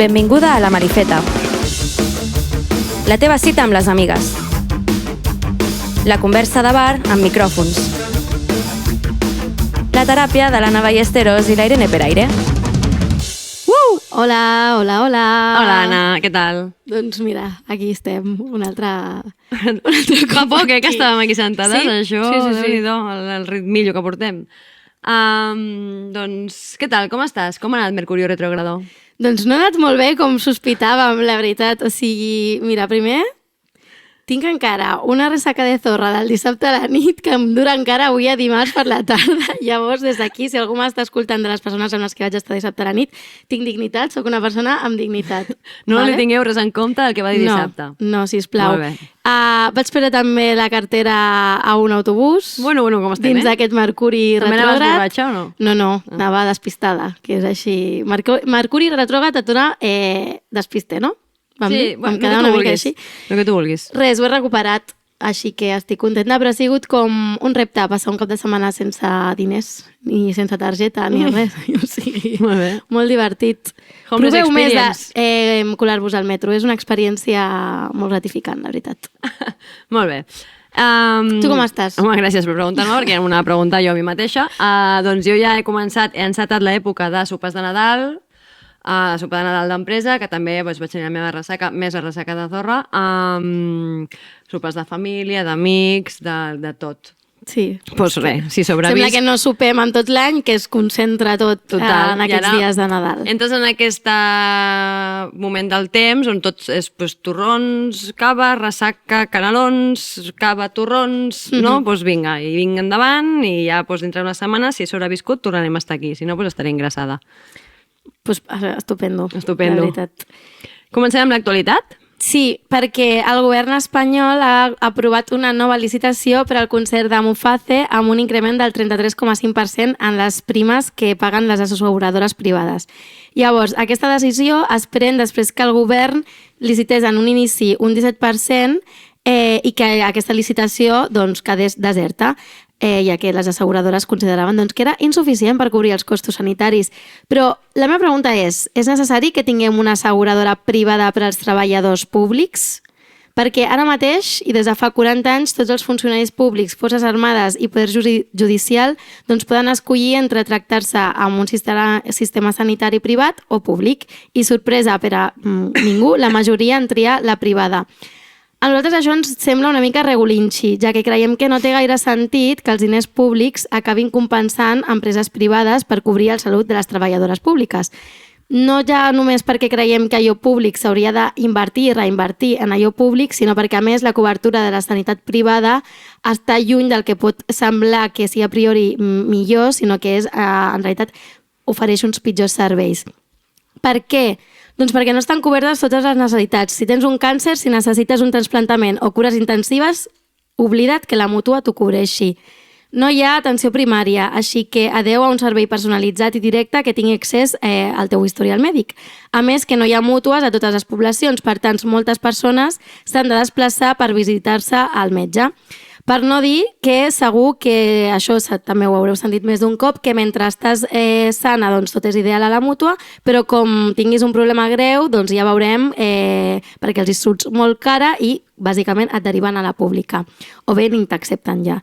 Benvinguda a La Marifeta. La teva cita amb les amigues. La conversa de bar amb micròfons. La teràpia de l'Anna Ballesteros i la Irene Peraire. Hola, hola, hola. Hola, Anna, què tal? Doncs mira, aquí estem, un altre Fa poc, que estàvem aquí sentades, Sí? això, Sí. Déu-n'hi-do, el ritmillo que portem. Doncs, què tal, com estàs? Com ha anat Mercurio retrògrado? Doncs no ha anat molt bé com sospitàvem, la veritat. O sigui, mira, primer tinc encara una ressaca de zorra del dissabte a la nit que em dura encara avui a dimarts per la tarda. Llavors, des d'aquí, si algú m'està escoltant de les persones amb les que vaig estar dissabte a la nit, tinc dignitat, sóc una persona amb dignitat. No li tingueu res en compte del que va dir dissabte. No, sisplau. Molt bé. Vaig perdre també la cartera a un autobús. Bueno, com estem, Dins d'aquest Mercuri També anaves retrògrad. borratxa o no? No, anava despistada, que és així. Mercuri retrògrad et dona despiste, no? Vam quedar una mica així. El que tu vulguis. Res, ho he recuperat, així que estic contenta, però ha sigut com un repte passar un cap de setmana sense diners, ni sense targeta, ni res. O sigui, Molt bé. molt divertit. Homeless Proveu més experience. de colar-vos al metro, és una experiència molt gratificant, la veritat. Molt bé. Tu com estàs? Home, gràcies per preguntar-me, perquè era una pregunta jo a mi mateixa. Doncs jo ja he encetat l'època de sopes de Nadal, sopar de Nadal d'empresa, que també vaig tenir la meva ressaca, més la ressaca de zorra, sopes de família, d'amics, de tot. Sí. Doncs res, si sobrevís... Sembla que no sopem en tot l'any, que es concentra tot Total, en aquests dies de Nadal. Entres en aquest moment del temps on tot és torrons, cava, ressaca, canelons, cava, torrons, no? Doncs vinga, i vinga endavant, i ja dintre d'una setmana, si he sobreviscut, tornarem a estar aquí, si no, estaré ingressada. Pues, estupendo. Estupendo. La veritat. Comencem amb l'actualitat? Sí, perquè el govern espanyol ha aprovat una nova licitació per al concert de Muface amb un increment del 33,5% en les primes que paguen les asseguradores privades. Llavors, aquesta decisió es pren després que el govern licités en un inici un 17% i que aquesta licitació quedés deserta, ja que les asseguradores consideraven que era insuficient per cobrir els costos sanitaris. Però la meva pregunta és necessari que tinguem una asseguradora privada per als treballadors públics? Perquè ara mateix, i des de fa 40 anys, tots els funcionaris públics, forces armades i poder judicial poden escollir entre tractar-se amb un sistema sanitari privat o públic. I sorpresa per a ningú, la majoria en tria la privada. A nosaltres això ens sembla una mica regulinxi, ja que creiem que no té gaire sentit que els diners públics acabin compensant empreses privades per cobrir la salut de les treballadores públiques. No ja només perquè creiem que allò públic s'hauria d'invertir i reinvertir en allò públic, sinó perquè, a més, la cobertura de la sanitat privada està lluny del que pot semblar que sigui a priori millor, sinó que és, en realitat ofereix uns pitjors serveis. Per què? Doncs perquè no estan cobertes totes les necessitats. Si tens un càncer, si necessites un trasplantament o cures intensives, oblida't que la mútua t'ho cobreixi. No hi ha atenció primària, així que adeu a un servei personalitzat i directe que tingui accés al teu historial mèdic. A més, que no hi ha mútues a totes les poblacions, per tant, moltes persones s'han de desplaçar per visitar-se al metge. Per no dir que segur que això també ho haureu sentit més d'un cop, que mentre estàs sana tot és ideal a la mútua, però com tinguis un problema greu ja veurem perquè els hi surt molt cara i bàsicament et deriven a la pública o bé ni t'accepten ja.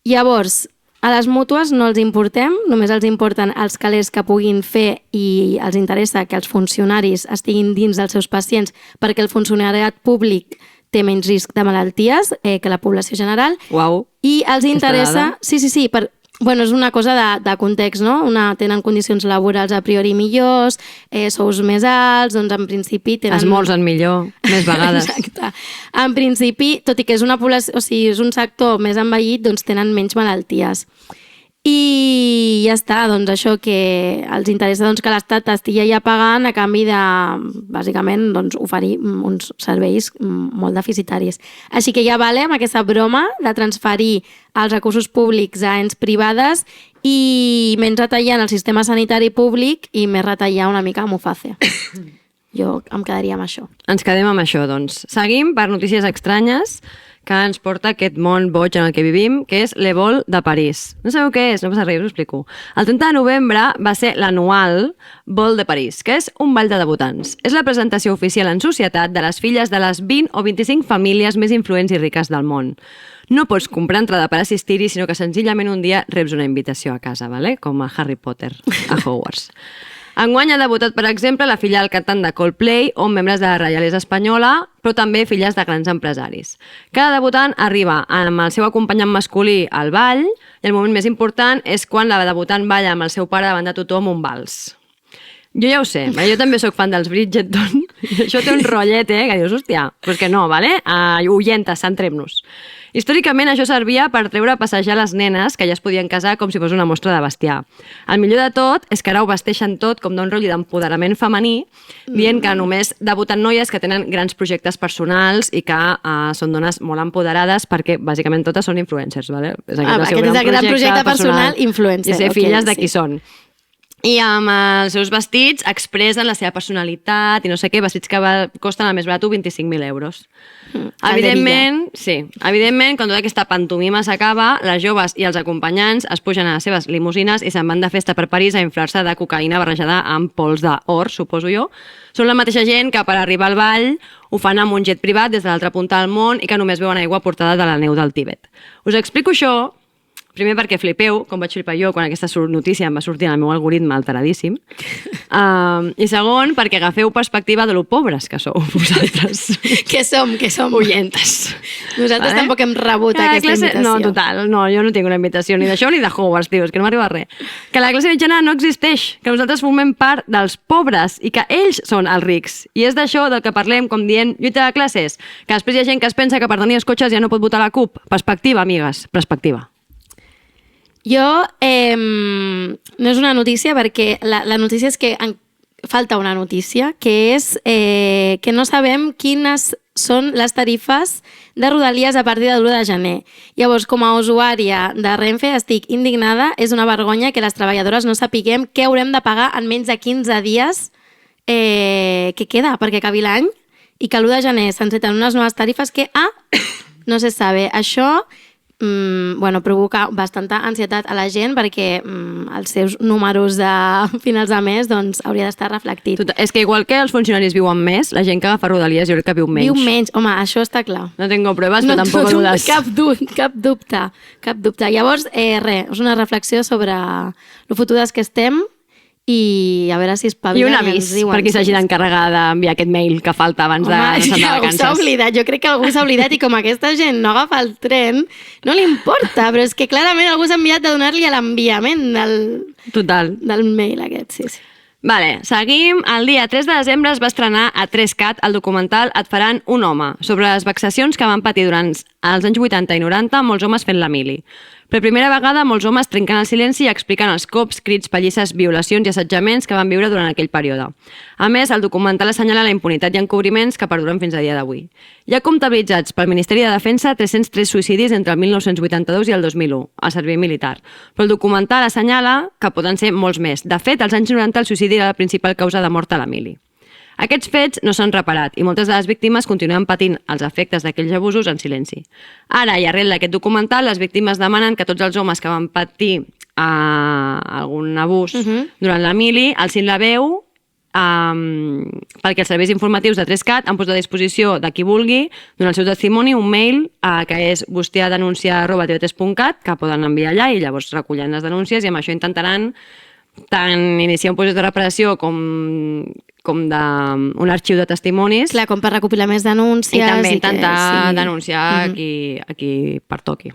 Llavors, a les mútues no els importem, només els importen els calés que puguin fer i els interessa que els funcionaris estiguin dins dels seus pacients perquè el funcionariat públic té menys risc de malalties que la població general. Uau, i els interessa... dada. Sí, és una cosa de context, no? Tenen condicions laborals a priori millors, sous més alts, en principi tenen... Esmolsen millor, més vegades. Exacte. En principi, tot i que és una població, o sigui, és un sector més envellit, tenen menys malalties. I ja està, això que els interessa que l'Estat estigui ja pagant a canvi de, bàsicament, oferir uns serveis molt deficitaris. Així que ja vale amb aquesta broma de transferir els recursos públics a ens privades i menys retallar el sistema sanitari públic i més retallar una mica a Muface. Jo em quedaria amb això. Ens quedem amb això, doncs. Seguim per notícies estranyes que ens porta aquest món boig en el que vivim, que és Le Vol de París. No sabeu què és? No passa res, us ho explico. El 30 de novembre va ser l'anual Vol de París, que és un ball de debutants. És la presentació oficial en societat de les filles de les 20 o 25 famílies més influents i riques del món. No pots comprar entrada per assistir-hi, sinó que senzillament un dia reps una invitació a casa, ¿vale? Com a Harry Potter a Hogwarts. Enguany ha debutat, per exemple, la filla del cantant de Coldplay o membres de la reialesa espanyola, però també filles de grans empresaris. Cada debutant arriba amb el seu acompanyant masculí al ball i el moment més important és quan la debutant balla amb el seu pare davant de tothom un vals. Jo ja ho sé, jo també sóc fan dels Bridgerton, això té un rotllet, que dius, hòstia, però és que no, ¿vale? Oyentes, centrem-nos. Històricament això servia per treure a passejar les nenes que ja es podien casar com si fos una mostra de bestiar. El millor de tot és que ara ho vesteixen tot com d'un rotllo d'empoderament femení, dient que només debuten noies que tenen grans projectes personals i que són dones molt empoderades perquè bàsicament totes són influencers, ¿vale? És Aquest és el gran projecte personal influencer. I ser filles de qui són. I amb els seus vestits expressen la seva personalitat i no sé què, vestits que costen el més barat 25.000 euros. Evidentment, quan tota aquesta pantomima s'acaba, les joves i els acompanyants es pugen a les seves limusines i se'n van de festa per París a inflar-se de cocaïna barrejada amb pols d'or, suposo jo. Són la mateixa gent que per arribar al ball ho fan amb un jet privat des de l'altra punta del món i que només veuen aigua portada de la neu del Tíbet. Us explico això primer perquè flipeu, com vaig flipar jo quan aquesta notícia em va sortir en el meu algoritme alteradíssim. I segon, perquè agafeu perspectiva de lo pobres que sou vosaltres. Que som? Oyentes. Nosaltres tampoc hem rebut aquesta invitació. No, total, no, jo no tinc una invitació ni d'això ni de Hogwarts, tio, és que no m'arriba res. Que la classe mitjana no existeix, que nosaltres formem part dels pobres i que ells són els rics. I és d'això del que parlem, com dient, lluita de classes, que després hi ha gent que es pensa que per tenir els cotxes ja no pot votar la CUP. Perspectiva, amigues, perspectiva. Jo, no és una notícia perquè la notícia és que falta una notícia, que és que no sabem quines són les tarifes de Rodalies a partir de l'1 de gener. Llavors, com a usuària de Renfe, estic indignada. És una vergonya que les treballadores no sapiguem què haurem de pagar en menys de 15 dies que queda perquè acabi l'any i que l'1 de gener s'enceten unes noves tarifes que, no se sabe. Això provoca bastanta ansietat a la gent perquè els seus números de finals de mes doncs, hauria d'estar reflectit. És que igual que els funcionaris viuen més, la gent que agafa Rodalies jo crec que viu menys. Viu menys, home, això està clar. No tengo pruebas, però tampoc dudes. Cap dubte. Llavors, res, és una reflexió sobre lo fotudes que estem i a veure si espavilen. I un avís per qui s'hagi d'encarregar d'enviar aquest mail que falta abans de anar de vacances. S'ha oblidat, jo crec que algú s'ha oblidat i com aquesta gent no agafa el tren, no li importa, però és que clarament algú s'ha enviat de donar-li a l'enviament del mail aquest, sí. Vale, seguim. El dia 3 de desembre es va estrenar a 3CAT el documental Et faran un home, sobre les vexacions que van patir durant els anys 80 i 90 molts homes fent la mili. Per primera vegada, molts homes trenquen el silenci i expliquen els cops, crits, pallisses, violacions i assetjaments que van viure durant aquell període. A més, el documental assenyala la impunitat i encobriments que perduren fins a dia d'avui. Hi ha comptabilitzats pel Ministeri de Defensa 303 suïcidis entre el 1982 i el 2001, al servei militar. Però el documental assenyala que poden ser molts més. De fet, als anys 90 el suïcidi era la principal causa de mort a la mili. Aquests fets no s'han reparat i moltes de les víctimes continuen patint els efectes d'aquells abusos en silenci. Ara, i arrel d'aquest documental, les víctimes demanen que tots els homes que van patir algun abús durant la mili alcin la veu perquè els serveis informatius de 3CAT han posat a disposició de qui vulgui donar el seu testimoni un mail que és bustiadenuncia@tv3.cat que poden enviar allà i llavors recullen les denúncies i amb això intentaran tant iniciar un procés de reparació com d'un arxiu de testimonis. Clar, com per recopilar més denúncies. I també intentar denunciar a qui pertoqui.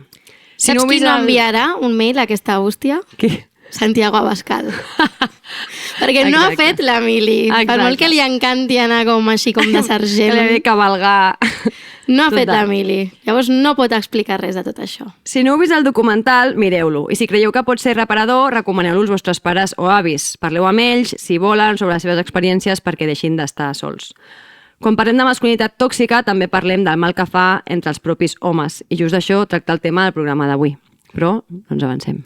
Saps qui no enviarà un mail a aquesta bústia? Qui? Santiago Abascal. Perquè no ha fet la mili. Per molt que li encanti anar així com de sergent. Que li ha de cavalgar. No ha fet la mili. Llavors no pot explicar res de tot això. Si no heu vist el documental, mireu-lo. I si creieu que pot ser reparador, recomaneu-lo als vostres pares o avis. Parleu amb ells, si volen, sobre les seves experiències perquè deixin d'estar sols. Quan parlem de masculinitat tòxica, també parlem del mal que fa entre els propis homes. I just d'això tracta el tema del programa d'avui. Però no ens avancem.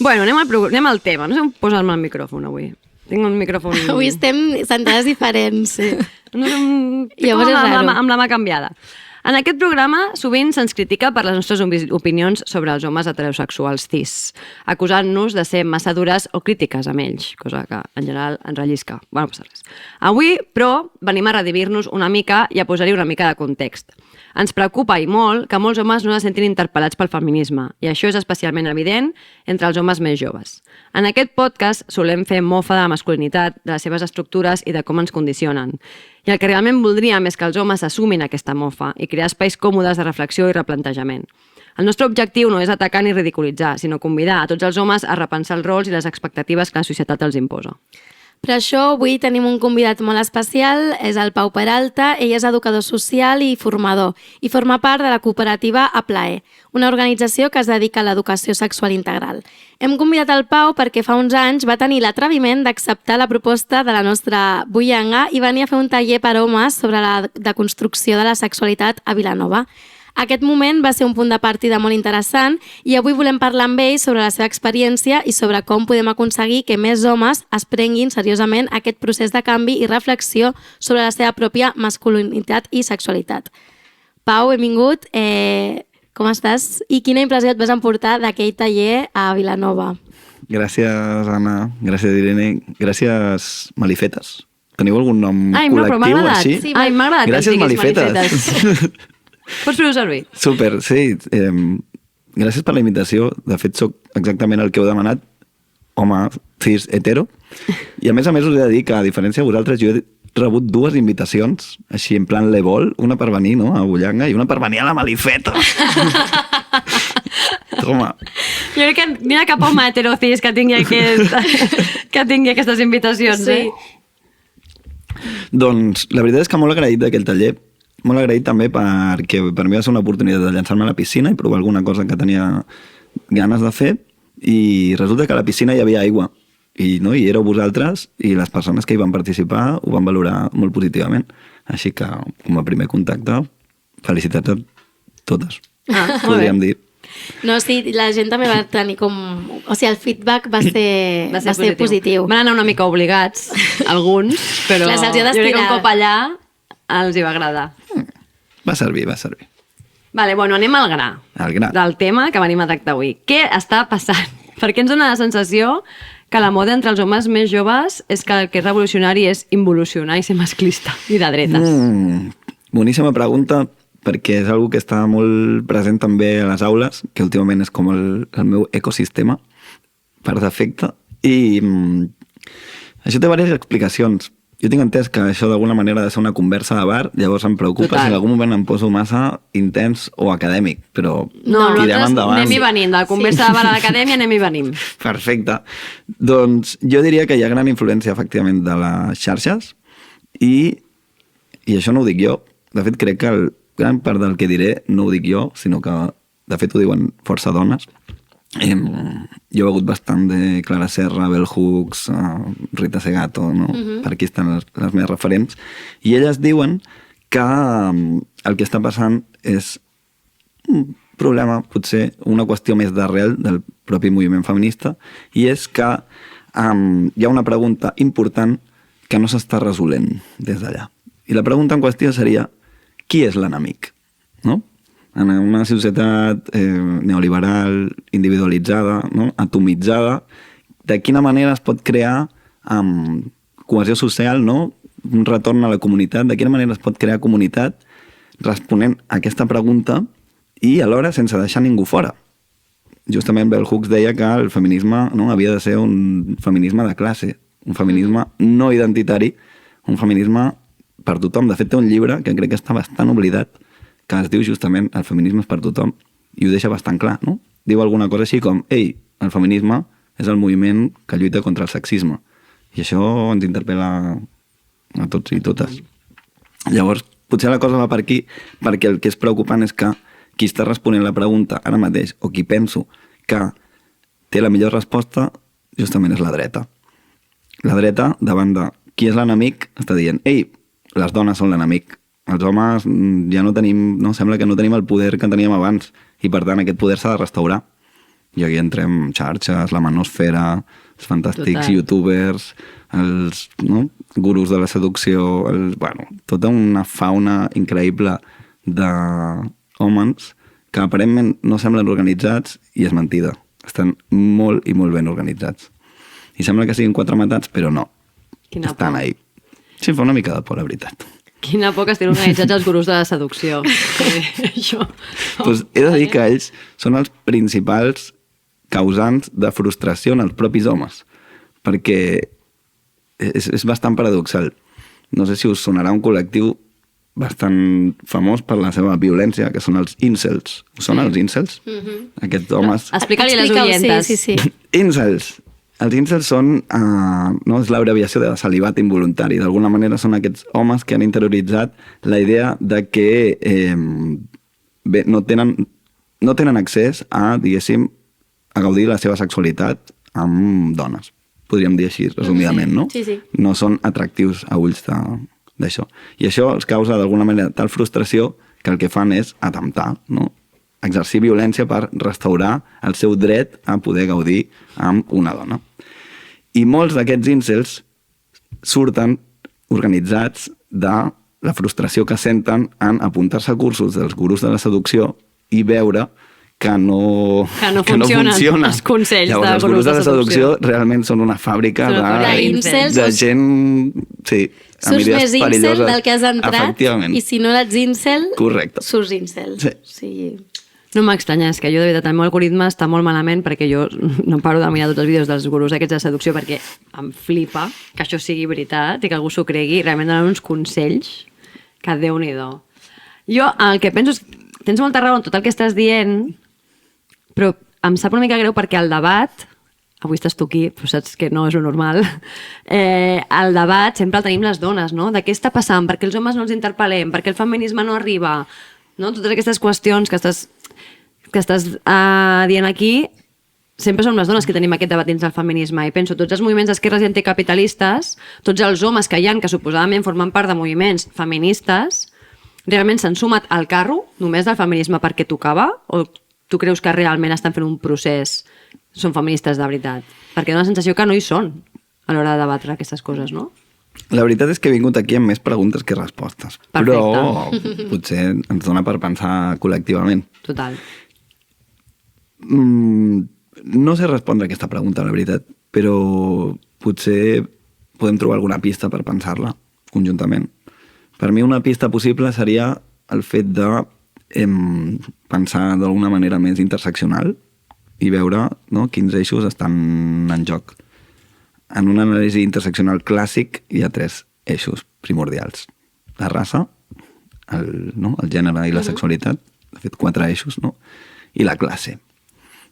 Bueno, anem al tema. No sé on posar-me el micròfon avui. Tinc un micròfon... Avui estem sentades diferents. Sí. Llavors amb la mà canviada. En aquest programa sovint se'ns critica per les nostres opinions sobre els homes heterosexuals cis, acusant-nos de ser massa dures o crítiques amb ells, cosa que en general ens rellisca. Bueno, no passa res. Avui, però, venim a redimir-nos una mica i a posar-hi una mica de context. Ens preocupa i molt que molts homes no se sentin interpel·lats pel feminisme, i això és especialment evident entre els homes més joves. En aquest podcast solem fer mofa de la masculinitat, de les seves estructures i de com ens condicionen. I el que realment voldríem és que els homes assumin aquesta mofa i crear espais còmodes de reflexió i replantejament. El nostre objectiu no és atacar ni ridiculitzar, sinó convidar a tots els homes a repensar els rols i les expectatives que la societat els imposa. Per això avui tenim un convidat molt especial, és el Pau Peralta. Ell és educador social i formador i forma part de la cooperativa Aplae, una organització que es dedica a l'educació sexual integral. Hem convidat el Pau perquè fa uns anys va tenir l'atreviment d'acceptar la proposta de la nostra Bullanga i venir a fer un taller per homes sobre la deconstrucció de la sexualitat a Vilanova. Aquest moment va ser un punt de partida molt interessant i avui volem parlar amb ell sobre la seva experiència i sobre com podem aconseguir que més homes es prenguin seriosament aquest procés de canvi i reflexió sobre la seva pròpia masculinitat i sexualitat. Pau, benvingut. Com estàs? I quina impressió et vas emportar d'aquell taller a Vilanova? Gràcies, Anna. Gràcies, Irene. Gràcies, Malifetes. Teniu algun nom col·lectiu així? Sí, m'ha agradat. Gràcies, Malifetes. Pots fer-ho servir. Super, sí. Gràcies per la invitació. De fet, sóc exactament el que heu demanat. Home, cis, hetero. I a més us he de dir que, a diferència de vosaltres, jo he rebut 2 invitacions, així en plan l'Evol, una per venir, no?, a Bullanga, i una per venir a la Malifeta. Toma. Jo crec que n'hi ha cap home heterocis que tingui aquestes invitacions, sí. Doncs la veritat és que molt agraït d'aquell taller. Molt agraït també perquè per mi va ser una oportunitat de llançar-me a la piscina i provar alguna cosa que tenia ganes de fer, i resulta que a la piscina hi havia aigua i éreu vosaltres, i les persones que hi van participar ho van valorar molt positivament. Així que, com a primer contacte, felicitats a totes, podríem dir. No, sí, la gent també va tenir com... O sigui, el feedback va ser positiu. Van anar una mica obligats, alguns, però clar, jo crec que un cop allà els hi va agradar. Va servir. Vale, bueno, anem al gra. Del tema que venim a tractar avui. Què està passant? Perquè ens dona la sensació que la moda entre els homes més joves és que el que és revolucionari és involucionar i ser masclista i de dretes. Boníssima pregunta, perquè és una que està molt present també a les aules, que últimament és com el meu ecosistema, per defecte. I això té diverses explicacions. Jo tinc entès que això d'alguna manera ha de ser una conversa de bar, llavors em preocupa si en algun moment em poso massa intens o acadèmic, però tirem endavant. Anem i venim, de la conversa de bar a l'acadèmia anem i venim. Perfecte. Doncs jo diria que hi ha gran influència, efectivament, de les xarxes, i això no ho dic jo. De fet, crec que gran part del que diré no ho dic jo, sinó que, de fet, ho diuen força dones. Jo he begut bastant de Clara Serra, Bell Hooks, Rita Segato, no? Per aquí estan les meves referents, i elles diuen que el que està passant és un problema, potser una qüestió més d'arrel del propi moviment feminista, i és que hi ha una pregunta important que no s'està resolent des d'allà. I la pregunta en qüestió seria: qui és l'enemic? No? En una societat neoliberal, individualitzada, no? Atomitzada, de quina manera es pot crear cohesió social, no? Un retorn a la comunitat, de quina manera es pot crear comunitat responent a aquesta pregunta i alhora sense deixar ningú fora. Justament Bell Hooks deia que el feminisme, no, havia de ser un feminisme de classe, un feminisme no identitari, un feminisme per tothom. De fet, té un llibre que crec que està bastant oblidat, que es diu justament El feminisme és per tothom, i ho deixa bastant clar, no? Diu alguna cosa així com: ei, el feminisme és el moviment que lluita contra el sexisme. I això ens interpel·la a tots i totes. Llavors, potser la cosa va per aquí, perquè el que és preocupant és que qui està responent la pregunta ara mateix, o qui penso que té la millor resposta, justament és la dreta. La dreta, davant de qui és l'enemic, està dient: ei, les dones són l'enemic. Els homes ja no tenim, no? Sembla que no tenim el poder que teníem abans, i per tant aquest poder s'ha de restaurar. I aquí entrem xarxes, la manosfera, els fantàstics Total. youtubers, els gurus de la seducció, tota una fauna increïble d'hòmens que aparentment no semblen organitzats i és mentida. Estan molt i molt ben organitzats. I sembla que siguin 4 matats, però no. Quina Estan por. ahí. Sí, fa una mica de por, la veritat. Quina por que estiguin organitzats els gurus de la seducció. Això. Pues he de dir que ells són els principals causants de frustració en els propis homes, perquè és bastant paradoxal. No sé si us sonarà un col·lectiu bastant famós per la seva violència, que són els incels. Us sonen els incels? Aquests homes... Explica-li a les Explica'l, oientes. Sí. Incels. Els incels són, és l'abreviació de celibat involuntari. D'alguna manera són aquests homes que han interioritzat la idea de que no tenen accés a, diguéssim, a gaudir la seva sexualitat amb dones. Podríem dir així, resumidament, no? Sí. No són atractius a ulls d'això. I això els causa d'alguna manera tal frustració que el que fan és atemptar, no? Exercir violència per restaurar el seu dret a poder gaudir amb una dona. I molts d'aquests incels surten organitzats de la frustració que senten en apuntar-se a cursos dels gurus de la seducció i veure que no funcionen els consells Llavors, de els gurus de la seducció seducció realment són una fàbrica Són una fàbrica d'incels. de gent... Sí, amb Surts idees més incel perilloses. del que has entrat Efectivament. i si no ets incel, Correcte. surts incel. Sí. O sigui, No m'estranya, és que jo de veritat el meu algoritme està molt malament perquè jo no paro de mirar tots els vídeos dels gurus aquests de seducció perquè em flipa que això sigui veritat i que algú s'ho cregui i realment donen uns consells que Déu-n'hi-do. Jo el que penso és tens molta raó en tot el que estàs dient, però em sap una mica greu perquè el debat, avui estàs tu aquí, però saps que no és lo normal, el debat sempre el tenim les dones, no? De què està passant, per què els homes no els interpel·lem, per què el feminisme no arriba, no? Totes aquestes qüestions que estàs dient aquí, sempre som les dones que tenim aquest debat dins del feminisme i penso, tots els moviments d'esquerres i anticapitalistes, tots els homes que hi ha que suposadament formen part de moviments feministes, realment s'han sumat al carro només del feminisme perquè tocava o tu creus que realment estan fent un procés, són feministes de veritat? Perquè dona la sensació que no hi són a l'hora de debatre aquestes coses, no? La veritat és que he vingut aquí amb més preguntes que respostes. Perfecte. Però potser ens dona per pensar col·lectivament. Total. No sé respondre aquesta pregunta, la veritat, però potser podem trobar alguna pista per pensar-la conjuntament. Per mi una pista possible seria el fet de pensar d'alguna manera més interseccional i veure, no, quins eixos estan en joc. En una anàlisi interseccional clàssic hi ha 3 eixos primordials. La raça, el gènere i la sexualitat, de fet 4 eixos, no? I la classe.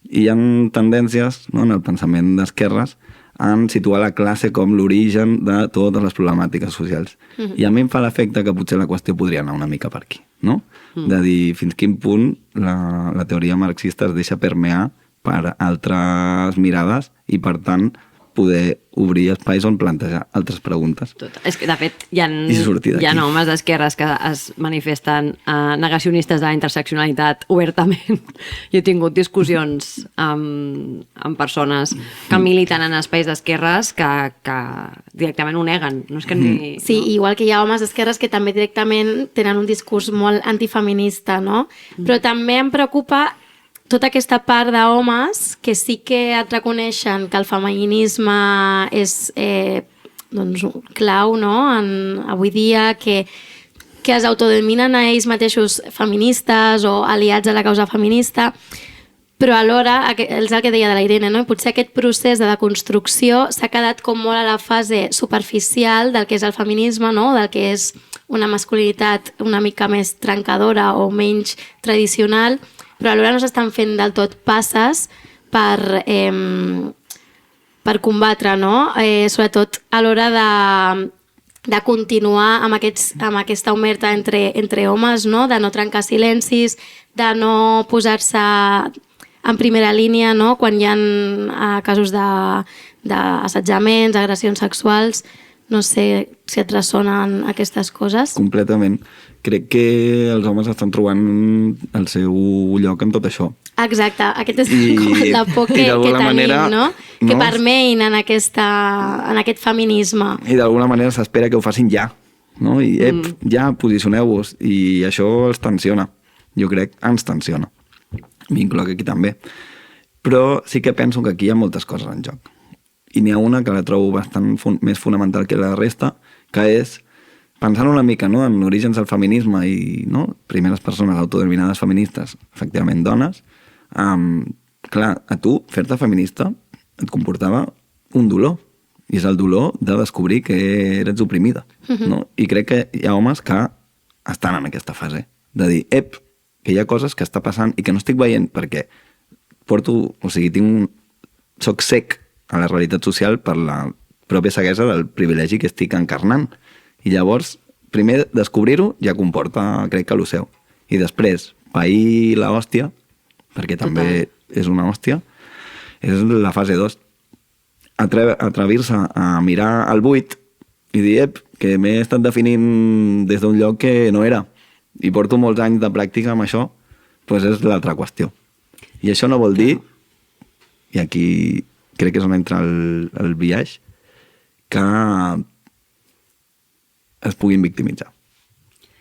I hi ha tendències, no, en el pensament d'esquerres en situar la classe com l'origen de totes les problemàtiques socials. I a mi em fa l'efecte que potser la qüestió podria anar una mica per aquí, no? De dir fins quin punt la teoria marxista es deixa permear per altres mirades i, per tant, poder obrir espais on plantejar altres preguntes. És que, de fet, hi ha homes d'esquerres que es manifesten negacionistes de la interseccionalitat obertament. Jo he tingut discussions amb persones que militen en espais d'esquerres que directament ho neguen. No és que sí, igual que hi ha homes d'esquerres que també directament tenen un discurs molt antifeminista, no? Però també em preocupa tota aquesta part d'homes que sí que et reconeixen que el feminisme és clau, no? Avui dia que es autodenominen a ells mateixos feministes o aliats a la causa feminista, però alhora, és el que deia de la Irene, no? Potser aquest procés de deconstrucció s'ha quedat com molt a la fase superficial del que és el feminisme, no? Del que és una masculinitat una mica més trencadora o menys tradicional, però alhora no s'estan fent del tot passes per combatre, no? Sobretot a l'hora de continuar amb aquesta omerta entre homes, no? De no trencar silencis, de no posar-se en primera línia, no? Quan hi ha casos d'assetjaments, agressions sexuals. No sé si et ressonen aquestes coses. Completament. crec que els homes estan trobant el seu lloc en tot això. Exacte, aquest és com la por que tenim, manera, no? Que permeïn en aquest feminisme. I d'alguna manera s'espera que ho facin ja, no? I ja, posicioneu-vos. I això els tensiona. Jo crec, ens tensiona. M'incloc aquí també. Però sí que penso que aquí hi ha moltes coses en joc. I n'hi ha una que la trobo bastant més fonamental que la resta, que és, pensant una mica, no?, en orígens del feminisme i, no?, primeres persones autodeterminades feministes, efectivament dones, clar, a tu fer-te feminista et comportava un dolor, i és el dolor de descobrir que eres oprimida, no? I crec que hi ha homes que estan en aquesta fase, de dir, que hi ha coses que està passant i que no estic veient perquè soc cec a la realitat social per la pròpia ceguesa del privilegi que estic encarnant. I llavors, primer descobrir-ho ja comporta, crec que, lo seu. I després, pair la hòstia, perquè també és una hòstia, és la fase 2. Atrevir-se a mirar al buit i dir, que m'he estat definint des d'un lloc que no era. I porto molts anys de pràctica amb això, doncs és l'altra qüestió. I això no vol dir, i aquí crec que és on entra el biaix, que es puguin victimitzar.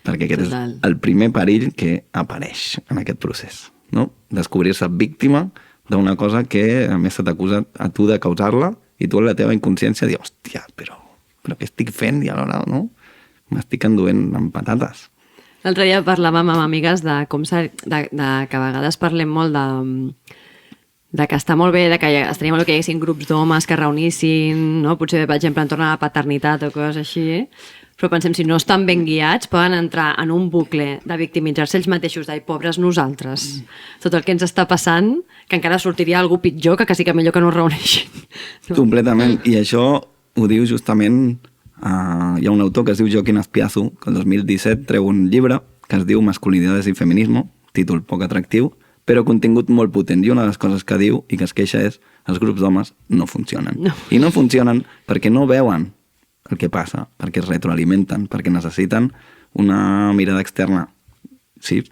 Perquè aquest és el primer perill que apareix en aquest procés, no? Descobrir-se víctima d'una cosa que a més se t'acusa a tu de causar-la i tu en la teva inconsciència dius, hòstia, però què estic fent? I alhora, no? M'estic enduent amb patates. L'altre dia parlàvem amb amigues de com que a vegades parlem molt de que està molt bé, de que estaria molt bé que hi haguessin grups d'homes que reunissin, no? Potser, per exemple, en torno a la paternitat o coses així, però pensem, si no estan ben guiats, poden entrar en un bucle de victimitzar-se ells mateixos, pobres nosaltres, tot el que ens està passant, que encara sortiria algú pitjor, que quasi que millor que no es reuneixin. No? Completament, i això ho diu justament, hi ha un autor que es diu Joaquín Azpiazu, que el 2017 treu un llibre que es diu Masculinidades y feminismo, títol poc atractiu, però contingut molt potent. I una de les coses que diu i que es queixa és els grups d'homes no funcionen. No. I no funcionen perquè no veuen el que passa, perquè es retroalimenten, perquè necessiten una mirada externa. Sí.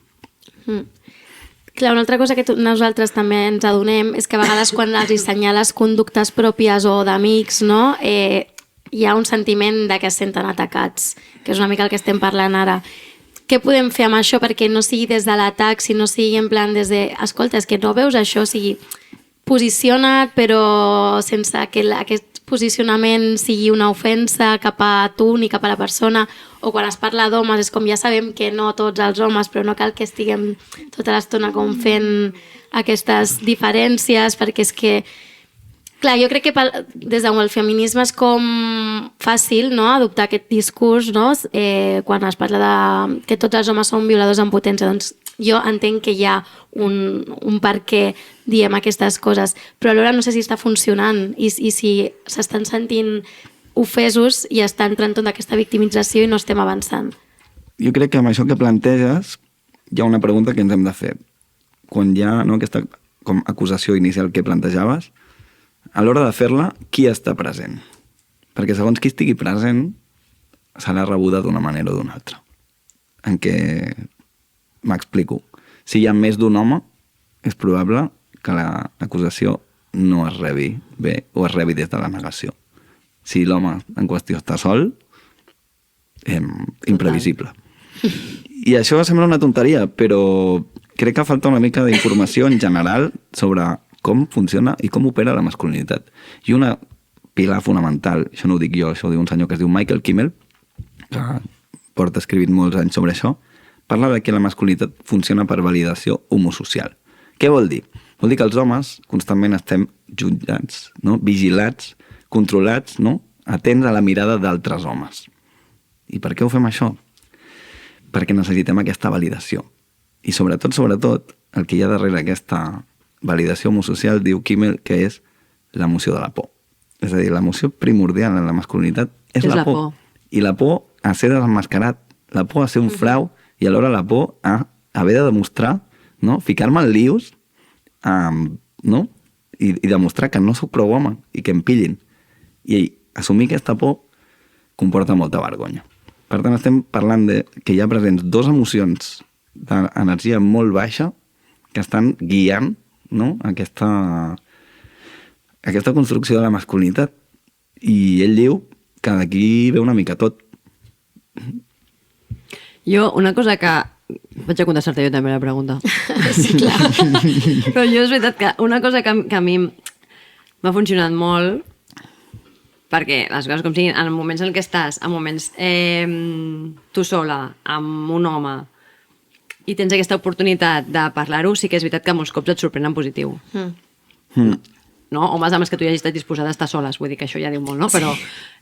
Clar, una altra cosa que nosaltres també ens adonem és que a vegades quan els assenyales conductes pròpies o d'amics, no?, hi ha un sentiment de que es senten atacats, que és una mica el que estem parlant ara. Què podem fer amb això perquè no sigui des de l'atac, sinó sigui en plan des de, escolta, és que no veus això, o sigui, posiciona't però sense que aquest posicionament sigui una ofensa cap a tu ni cap a la persona, o quan es parla d'homes és com ja sabem que no tots els homes, però no cal que estiguem tota l'estona com fent aquestes diferències, perquè és que clar, jo crec que des del feminisme és com fàcil, no?, adoptar aquest discurs, no?, quan es parla de que tots els homes són violadors en potència, doncs jo entenc que hi ha un per què diem aquestes coses, però alhora no sé si està funcionant i si s'estan sentint ofesos i està entrant tota aquesta victimització i no estem avançant. Jo crec que amb això que planteges hi ha una pregunta que ens hem de fer. Quan hi ha, no, aquesta com acusació inicial que plantejaves, a l'hora de fer-la, qui està present? Perquè segons qui estigui present serà rebuda d'una manera o d'una altra. En què m'explico. Si hi ha més d'un home, és probable que l'acusació no es rebi bé o es rebi des de la negació. Si l'home en qüestió està sol, imprevisible. I això sembla una tonteria, però crec que falta una mica d'informació en general sobre com funciona i com opera la masculinitat. I una pilar fonamental, això no ho dic jo, això ho diu un senyor que es diu Michael Kimmel, que porta escrivint molts anys sobre això, parla de que la masculinitat funciona per validació homosocial. Què vol dir? Vol dir que els homes constantment estem jutjats, no? Vigilats, controlats, no? Atents a la mirada d'altres homes. I per què ho fem això? Perquè necessitem aquesta validació. I sobretot, el que hi ha darrere aquesta validació homosocial, diu Kimmel, que és l'emoció de la por. És a dir, l'emoció primordial en la masculinitat és la por. I la por a ser desenmascarat, la por a ser un frau, i alhora la por a haver de demostrar, no? Ficar-me en lius, no? I demostrar que no sóc prou home i que em pillin. I assumir aquesta por comporta molta vergonya. Per tant, estem parlant de que hi ha presents dues emocions d'energia molt baixa que estan guiant, no? aquesta construcció de la masculinitat. I ell diu que d'aquí ve una mica tot. Jo, una cosa que... Vaig a contestar-te jo també la pregunta. Sí, clar. Però jo és veritat que una cosa que a mi m'ha funcionat molt, perquè les coses com siguin, en moments en què estàs, en moments tu sola, amb un home, i tens aquesta oportunitat de parlar-ho, sí que és veritat que molts cops et sorprèn en positiu. No? Homes amb els que tu ja hagis estat disposada a estar soles, vull dir que això ja diu molt, no? Però,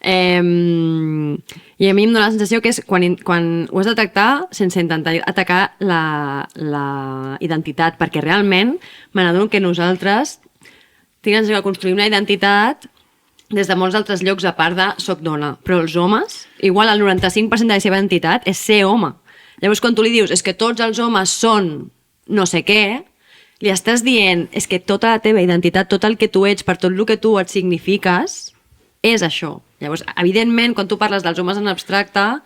i a mi em dóna la sensació que és quan ho has de tractar sense intentar atacar la identitat, perquè realment me n'adono que nosaltres tinguem que construir una identitat des de molts altres llocs a part de soc dona, però els homes, igual el 95% de la seva identitat és ser home. Llavors quan tu li dius és que tots els homes són no sé què, li estàs dient és que tota la teva identitat, tot el que tu ets, per tot el que tu et signifiques, és això. Llavors, evidentment, quan tu parles dels homes en abstracte,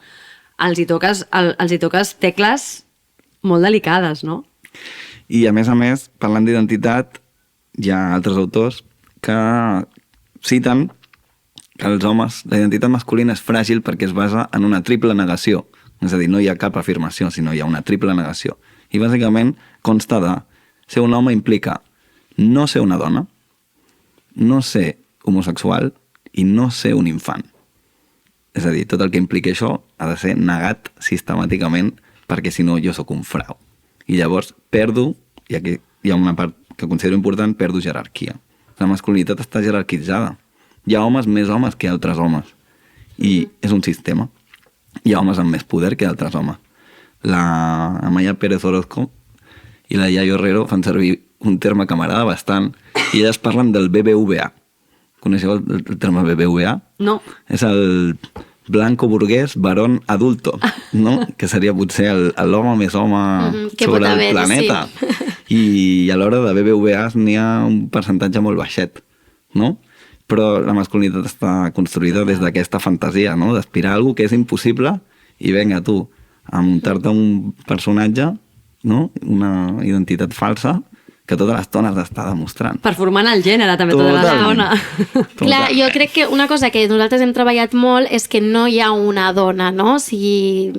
els hi toques tecles molt delicades, no? I a més, parlant d'identitat, hi ha altres autors que citen que els homes, la identitat masculina és fràgil perquè es basa en una triple negació. És a dir, no hi ha cap afirmació, sinó hi ha una triple negació. I bàsicament consta de ser un home implica no ser una dona, no ser homosexual i no ser un infant. És a dir, tot el que implica això ha de ser negat sistemàticament perquè si no jo sóc un frau. I llavors perdo, i aquí hi ha una part que considero important, perdo jerarquia. La masculinitat està jerarquitzada. Hi ha homes més homes que altres homes. I és un sistema. Hi ha homes amb més poder que altres homes. La Amaya Pérez Orozco i la Yayo Herrero fan servir un terme que m'agrada bastant i elles parlen del BBVA. Coneixeu el terme BBVA? No. És el blanco burguès varón adulto, no? Que seria potser l'home més home sobre el planeta. Sí. I a l'hora de BBVA n'hi ha un percentatge molt baixet, no? Però la masculinitat està construïda des d'aquesta fantasia, no? D'aspirar a alguna que és impossible i vinga tu, a muntar-te un personatge, no? Una identitat falsa que tota l'estona has d'estar demostrant. Performant el gènere també tota l'estona. Clar, jo crec que una cosa que nosaltres hem treballat molt és que no hi ha una dona, no? O sigui,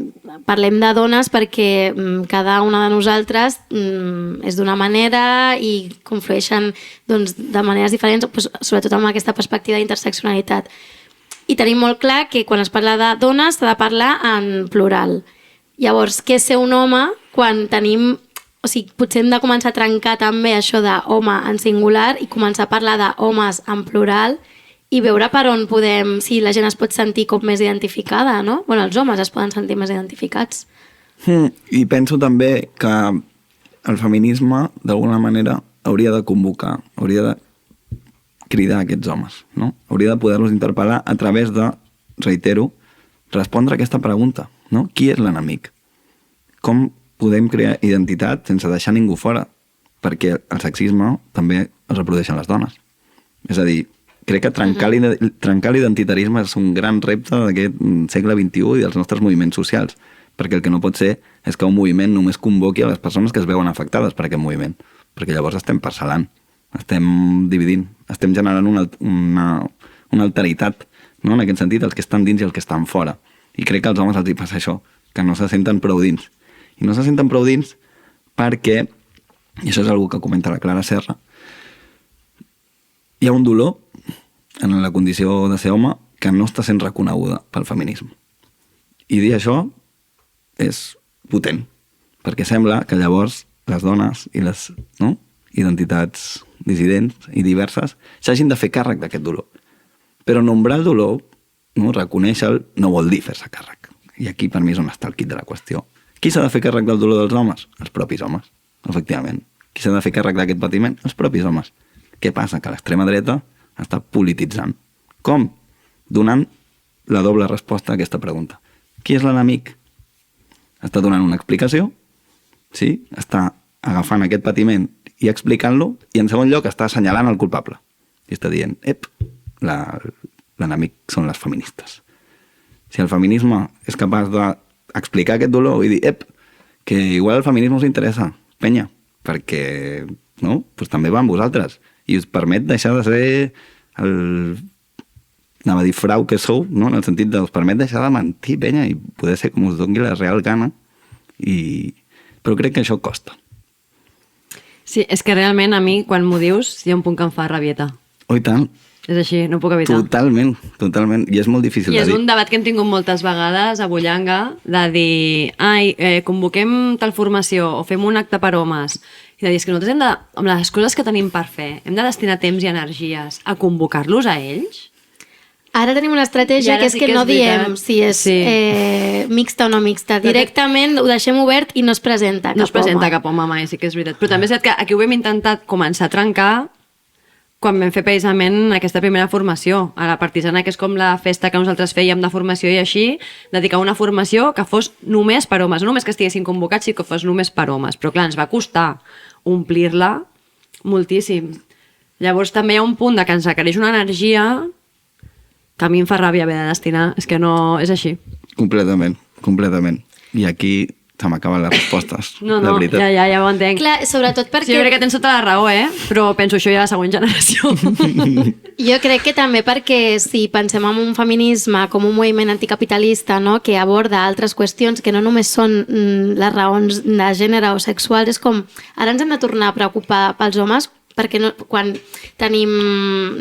parlem de dones perquè cada una de nosaltres és d'una manera i conflueixen doncs, de maneres diferents, doncs, sobretot amb aquesta perspectiva d'interseccionalitat. I tenim molt clar que quan es parla de dones s'ha de parlar en plural. Llavors, què és ser un home quan tenim... O sigui, potser hem de començar a trencar també això d'home en singular i començar a parlar d'homes en plural i veure per on podem... Si la gent es pot sentir com més identificada, no? Bueno, els homes es poden sentir més identificats. I penso també que el feminisme, d'alguna manera, hauria de convocar, hauria de cridar aquests homes, no? Hauria de poder-los interpel·lar a través de, reitero, respondre a aquesta pregunta, no? Qui és l'enemic? Com podem crear identitat sense deixar ningú fora? Perquè el sexisme també es reprodueix en les dones. És a dir, crec que trencar l'identitarisme és un gran repte d'aquest segle XXI i dels nostres moviments socials. Perquè el que no pot ser és que un moviment només convoqui a les persones que es veuen afectades per aquest moviment. Perquè llavors estem parcel·lant, estem dividint, estem generant una alteritat, no? En aquest sentit, els que estan dins i els que estan fora. I crec que als homes els hi passa això, que no se senten prou dins. I no se senten prou dins perquè, i això és una que comenta la Clara Serra, hi ha un dolor en la condició de ser home que no està sent reconeguda pel feminisme. I dir això és potent, perquè sembla que llavors les dones i les identitats dissidents i diverses s'hagin de fer càrrec d'aquest dolor. Però nombrar el dolor, no, reconèixer-lo, no vol dir fer-se càrrec. I aquí per mi és on està el quid de la qüestió. Qui s'ha de fer càrrec del dolor dels homes? Els propis homes, efectivament. Qui s'ha de fer càrrec d'aquest patiment? Els propis homes. Què passa? Que l'extrema dreta està polititzant. Com? Donant la doble resposta a aquesta pregunta. Qui és l'enemic? Està donant una explicació, sí? Està agafant aquest patiment i explicant-lo, i en segon lloc està assenyalant el culpable. I està dient, l'enemic són les feministes. Si el feminisme és capaç d'explicar aquest dolor i dir, que igual el feminisme us interessa, penya, perquè no? Pues també va amb vosaltres i us permet deixar de ser anava a dir frau que sou, no? En el sentit de us permet deixar de mentir, penya, i poder ser com us doni la real gana. Però crec que això costa. Sí, és que realment a mi, quan m'ho dius, hi ha un punt que em fa rabieta. Oh, i tant. És així, no ho puc evitar. Totalment. I és molt difícil I de dir. és un debat que hem tingut moltes vegades a Bullanga, de dir, convoquem tal formació o fem un acte per homes. I de dir, és que nosaltres amb les coses que tenim per fer, hem de destinar temps i energies a convocar-los a ells? Ara tenim una estratègia que és que no diem si és mixta o no mixta. Directament ho deixem obert i no es presenta cap home. No es presenta cap home mai, sí que és veritat. Però també és veritat que aquí ho hem intentat començar a trencar quan vam fer precisament aquesta primera formació a la Partisana, que és com la festa que nosaltres fèiem de formació i així, dedicar una formació que fos només per homes, no només que estiguessin convocats, sinó que fos només per homes. Però clar, ens va costar omplir-la moltíssim. Llavors també hi ha un punt de que ens requereix una energia que a mi em fa ràbia haver de destinar. És que no... és així. Completament. I aquí se m'acaben les respostes. No, de veritat. ja ho entenc. Clar, sobretot perquè... Sí, jo crec que tens tota la raó, però penso això ja a la següent generació. Jo crec que també perquè si pensem en un feminisme com un moviment anticapitalista, no?, que aborda altres qüestions que no només són les raons de gènere o sexuals, és com ara ens hem de tornar a preocupar pels homes perquè quan tenim,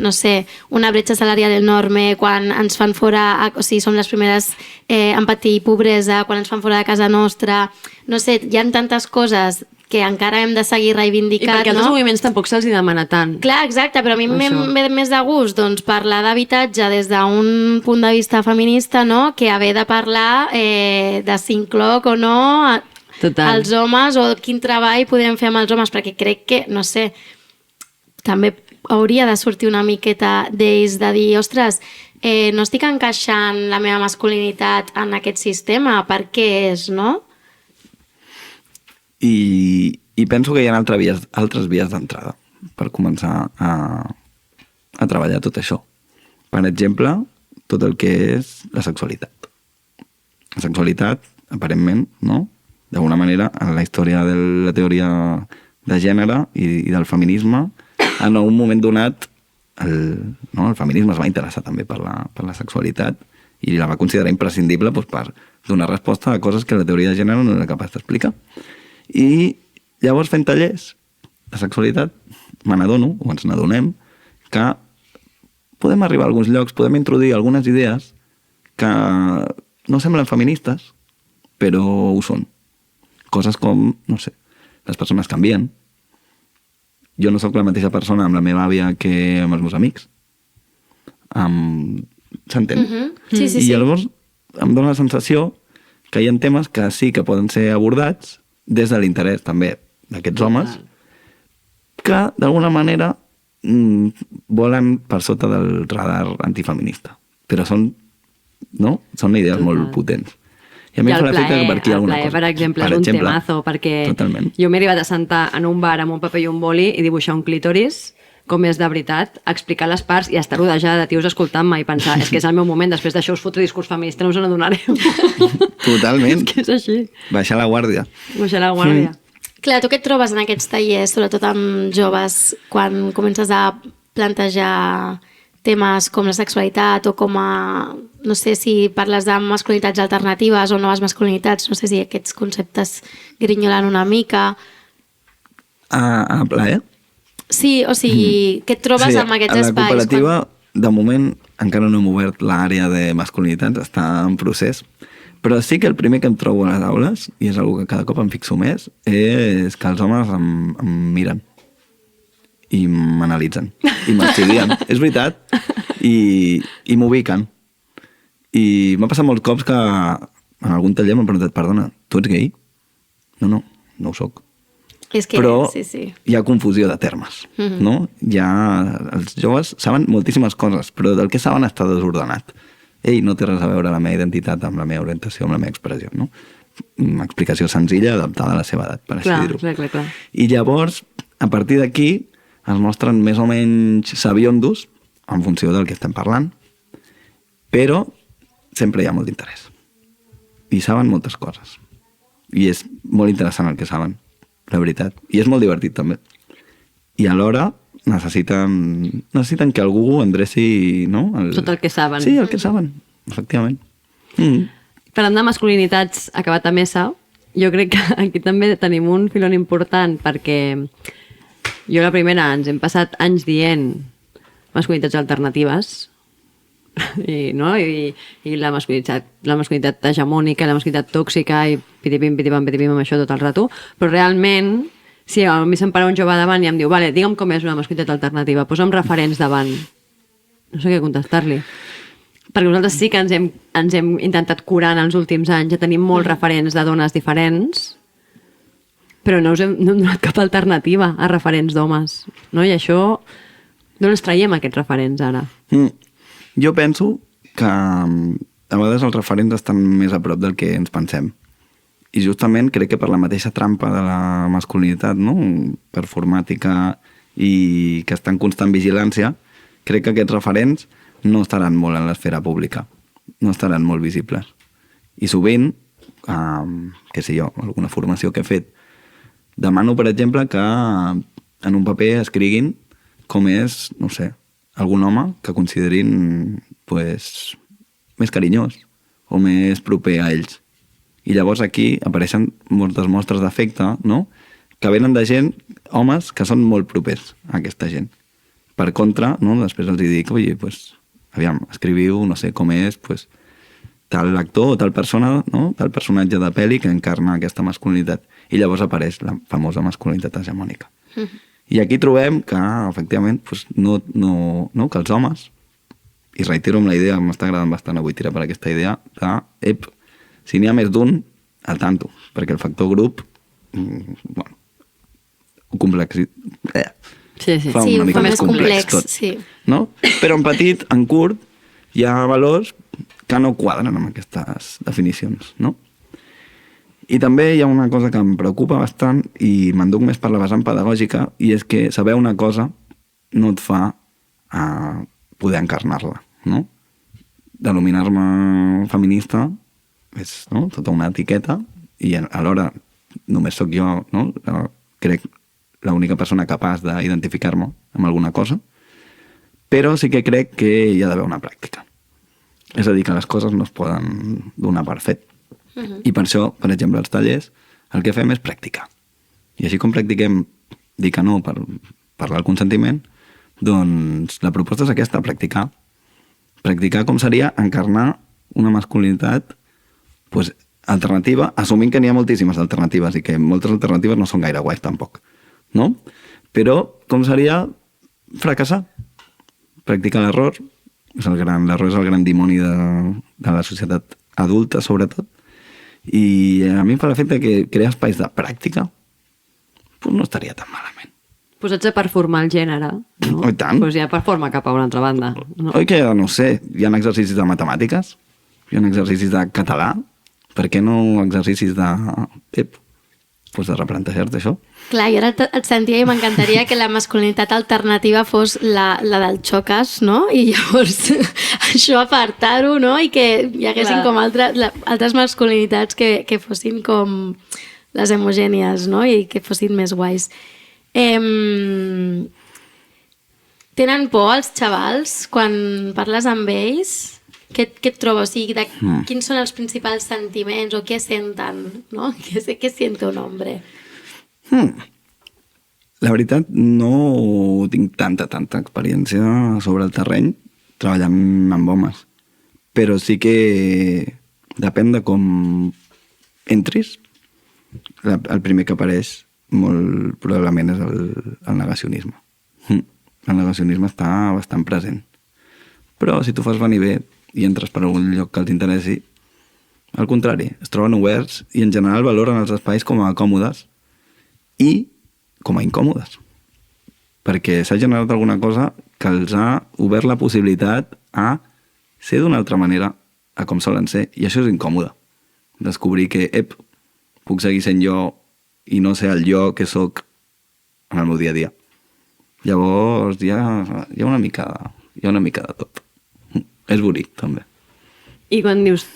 no sé, una bretxa salarial enorme, quan ens fan fora, o sigui, som les primeres en patir pobresa, quan ens fan fora de casa nostra, no sé, hi ha tantes coses que encara hem de seguir reivindicant, I perquè altres moviments tampoc se'ls demana tant. Clar, exacte, però a mi em ve més de gust parlar d'habitatge des d'un punt de vista feminista, no?, que haver de parlar de si incloc o no els homes o quin treball podrem fer amb els homes, perquè crec que, no sé, també hauria de sortir una miqueta d'ells de dir, ostres, no estic encaixant la meva masculinitat en aquest sistema, per què és, no? I penso que hi ha altres vies d'entrada per començar a treballar tot això. Per exemple, tot el que és la sexualitat. La sexualitat, aparentment, no?, d'alguna manera, en la història de la teoria de gènere i del feminisme, en un moment donat el feminisme es va interessar també per la sexualitat i la va considerar imprescindible per donar resposta a coses que la teoria de gènere no era capaç d'explicar. I llavors fent tallers de sexualitat me n'adono, o ens n'adonem, que podem arribar a alguns llocs, podem introduir algunes idees que no semblen feministes, però ho són. Coses com, no sé, les persones canvien. Jo no sóc la mateixa persona amb la meva àvia que amb els meus amics. S'entén? Sí. I llavors em dóna la sensació que hi ha temes que sí que poden ser abordats des de l'interès també d'aquests homes que d'alguna manera volen per sota del radar antifeminista. Però són idees molt potents. I a mi el plaer, per exemple, és un temazo, perquè totalment. Jo m'he arribat a sentar en un bar amb un paper i un boli i dibuixar un clítoris, com és de veritat, explicar les parts i estar rodejada de tios escoltant-me i pensar, és que és el meu moment, després d'això us fotré discurs feminista, no us n'adonareu. Totalment. És que és així. Baixar la guàrdia. Baixar la guàrdia. Clar, tu què et trobes en aquests tallers, sobretot amb joves, quan comences a plantejar temes com la sexualitat o com a... No sé si parles de masculinitats alternatives o noves masculinitats, no sé si aquests conceptes grinyolen una mica. A plaer? Sí, o sigui, què et trobes amb aquests espais? A la cooperativa, de moment, encara no hem obert l'àrea de masculinitats, està en procés. Però sí que el primer que em trobo a les aules, i és una que cada cop em fixo més, és que els homes em miren i m'analitzen i m'estudien. És veritat. I m'ubiquen. I m'ha passat molts cops que en algun taller m'han preguntat, perdona, tu ets gay? No ho soc. És que, però sí. Hi ha confusió de termes, no? Els joves saben moltíssimes coses, però del que saben està desordenat. No té res a veure la meva identitat amb la meva orientació, amb la meva expressió, no? Una explicació senzilla adaptada a la seva edat, per així dir-ho. Clar. I llavors, a partir d'aquí, es mostren més o menys sabiondos en funció del que estem parlant, però sempre hi ha molt d'interès. I saben moltes coses. I és molt interessant el que saben, la veritat. I és molt divertit, també. I alhora necessiten que algú endreci, no? Tot el que saben. Sí, el que saben, efectivament. Parlant de masculinitats acabat a mesa, jo crec que aquí també tenim un filon important, perquè jo la primera ens hem passat anys dient masculinitats alternatives, i la masculinitat hegemònica, la masculinitat tòxica, i pitipim, amb això tot el rato, però realment, si a mi se'm para un jove davant i em diu, vale, digue'm com és una masculinitat alternativa, posa'm referents davant. No sé què contestar-li. Perquè nosaltres sí que ens hem intentat curar en els últims anys, ja tenim molts referents de dones diferents, però no hem donat cap alternativa a referents d'homes, no? I això, d'on ens traiem aquests referents ara? Jo penso que a vegades els referents estan més a prop del que ens pensem. I justament crec que per la mateixa trampa de la masculinitat, no? Performàtica i que està en constant vigilància, crec que aquests referents no estaran molt en l'esfera pública, no estaran molt visibles. I sovint, què sé jo, alguna formació que he fet, demano, per exemple, que en un paper escriguin com és, no sé, algun home que considerin pues, més carinyós o més proper a ells. I llavors aquí apareixen moltes mostres d'afecte, no? Que venen de gent, homes, que són molt propers a aquesta gent. Per contra, no? Després els dic, oi, pues, aviam, escriviu, no sé com és, pues, tal actor o tal persona, no? Tal personatge de pel·li que encarna aquesta masculinitat. I llavors apareix la famosa masculinitat hegemònica. I aquí trobem que, efectivament, pues, no, que els homes, i reitero amb la idea, m'està agradant bastant avui tirar per aquesta idea, que, si n'hi ha més d'un, al tanto, perquè el factor grup, bueno, fa una mica més complex tot. Sí. No? Però en petit, en curt, hi ha valors que no quadren amb aquestes definicions, no? I també hi ha una cosa que em preocupa bastant i m'enduc més per la vessant pedagògica, i és que saber una cosa no et fa poder encarnar-la, no? Denominar-me feminista és, no? Tota una etiqueta, i alhora només sóc jo, no? Crec l'única persona capaç d'identificar-me amb alguna cosa, però sí que crec que hi ha d'haver una pràctica. És a dir, que les coses no es poden donar per fet. I per això, per exemple, als tallers, el que fem és practicar. I així com practiquem dir que no per parlar del consentiment, doncs la proposta és aquesta, practicar. Practicar com seria encarnar una masculinitat pues, alternativa, assumint que n'hi ha moltíssimes alternatives i que moltes alternatives no són gaire guais tampoc, no? Però com seria fracassar? Practicar l'error. L'error és el gran dimoni de la societat adulta, sobretot. I a mi em fa l'efecte que crear espais de pràctica pues no estaria tan malament. Posats a performar el gènere, no? Oh, i tant. Pues ja performa cap a una altra banda. No? Oi que, no sé, hi ha exercicis de matemàtiques, hi ha exercicis de català, per què no exercicis de replantejar-te això? Clar, jo ara et sentia i m'encantaria que la masculinitat alternativa fos la del xoques, no? I llavors això apartar-ho, no? I que hi haguessin com altres masculinitats que fossin com les homogènies, no? I que fossin més guais. Tenen por els xavals quan parles amb ells? Què et trobes? O sigui, quins són els principals sentiments o què senten, no? Què siente un hombre? La veritat, no tinc tanta experiència sobre el terreny treballant amb homes. Però sí que depèn de com entris. El primer que apareix molt probablement és el negacionisme. El negacionisme està bastant present. Però si tu fas venir bé i entres per algun lloc que els interessi, al contrari, es troben oberts i en general valoren els espais com a còmodes i com a incòmodes. Perquè s'ha generat alguna cosa que els ha obert la possibilitat a ser d'una altra manera a com solen ser. I això és incòmode. Descobrir que, puc seguir sent jo i no ser el jo que sóc en el meu dia a dia. Llavors hi ha una mica de tot. És bonic, també. I quan dius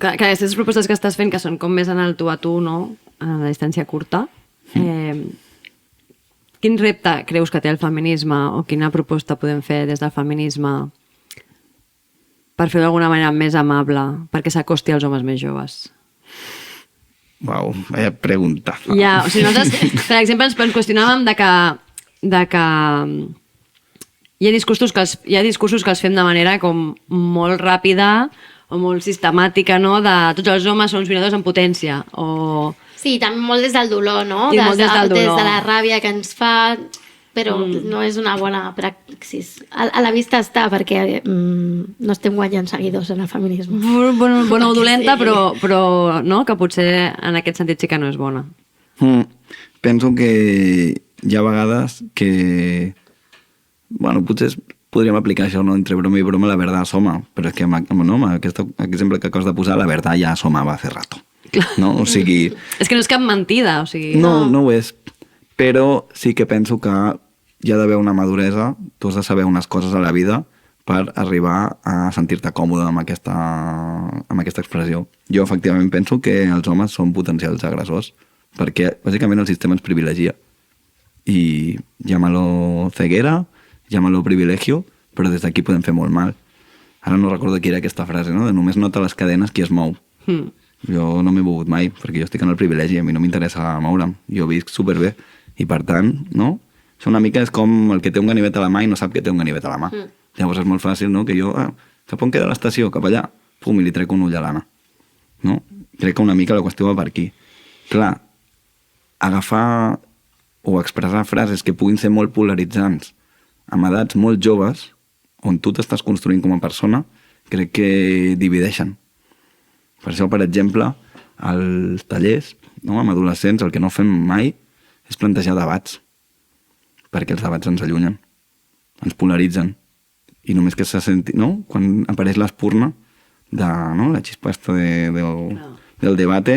que aquestes propostes que estàs fent, que són com més en el tu a tu, no? A la distància curta, quin repte creus que té el feminisme o quina proposta podem fer des del feminisme per fer-ho d'alguna manera més amable, perquè s'acosti als homes més joves? Uau, vaya pregunta. Ja, o sigui, nosaltres, per exemple, ens qüestionàvem de que hi ha discursos que els fem de manera com molt ràpida o molt sistemàtica, no? De tots els homes són somiadors en potència, o... Sí, també molt des del dolor, no? I molt des del dolor. Des de la ràbia que ens fa, però no és una bona praxis. A la vista està, perquè no estem guanyant seguidors en el feminisme. Bona o dolenta, Sí. però no? Que potser en aquest sentit sí que no és bona. Penso que hi ha vegades que... Bueno, potser podríem aplicar això, no? Entre broma i broma la verdad asoma, però és que amb aquest exemple que acabes de posar, la verdad ja asomava hace rato. No? O sigui... És que no és cap mentida, o sigui... No ho és. Però sí que penso que hi ha d'haver una maduresa, tu has de saber unes coses a la vida per arribar a sentir-te còmode amb aquesta expressió. Jo, efectivament, penso que els homes són potencials agressors, perquè, bàsicament, el sistema ens privilegia. I llámalo ceguera, llámalo privilegio, però des d'aquí podem fer molt mal. Ara no recordo qui era aquesta frase, no? De només nota les cadenes qui es mou. Jo no m'he mogut mai, perquè jo estic en el privilegi, a mi no m'interessa moure'm. Jo visc superbé. I per tant, no? Això una mica és com el que té un ganivet a la mà i no sap que té un ganivet a la mà. Llavors és molt fàcil, no? Que jo, cap on queda l'estació? Cap allà? Pum, i li trec un ull a l'Anna. No? Crec que una mica la qüestió va per aquí. Clar, agafar o expressar frases que puguin ser molt polaritzants amb edats molt joves, on tu t'estàs construint com a persona, crec que divideixen. Per això, per exemple, als tallers, no, amb adolescents, el que no fem mai és plantejar debats, perquè els debats ens allunyen, ens polaritzen. I només que se senti, no? Quan apareix l'espurna de, no? La xispa esta del debate,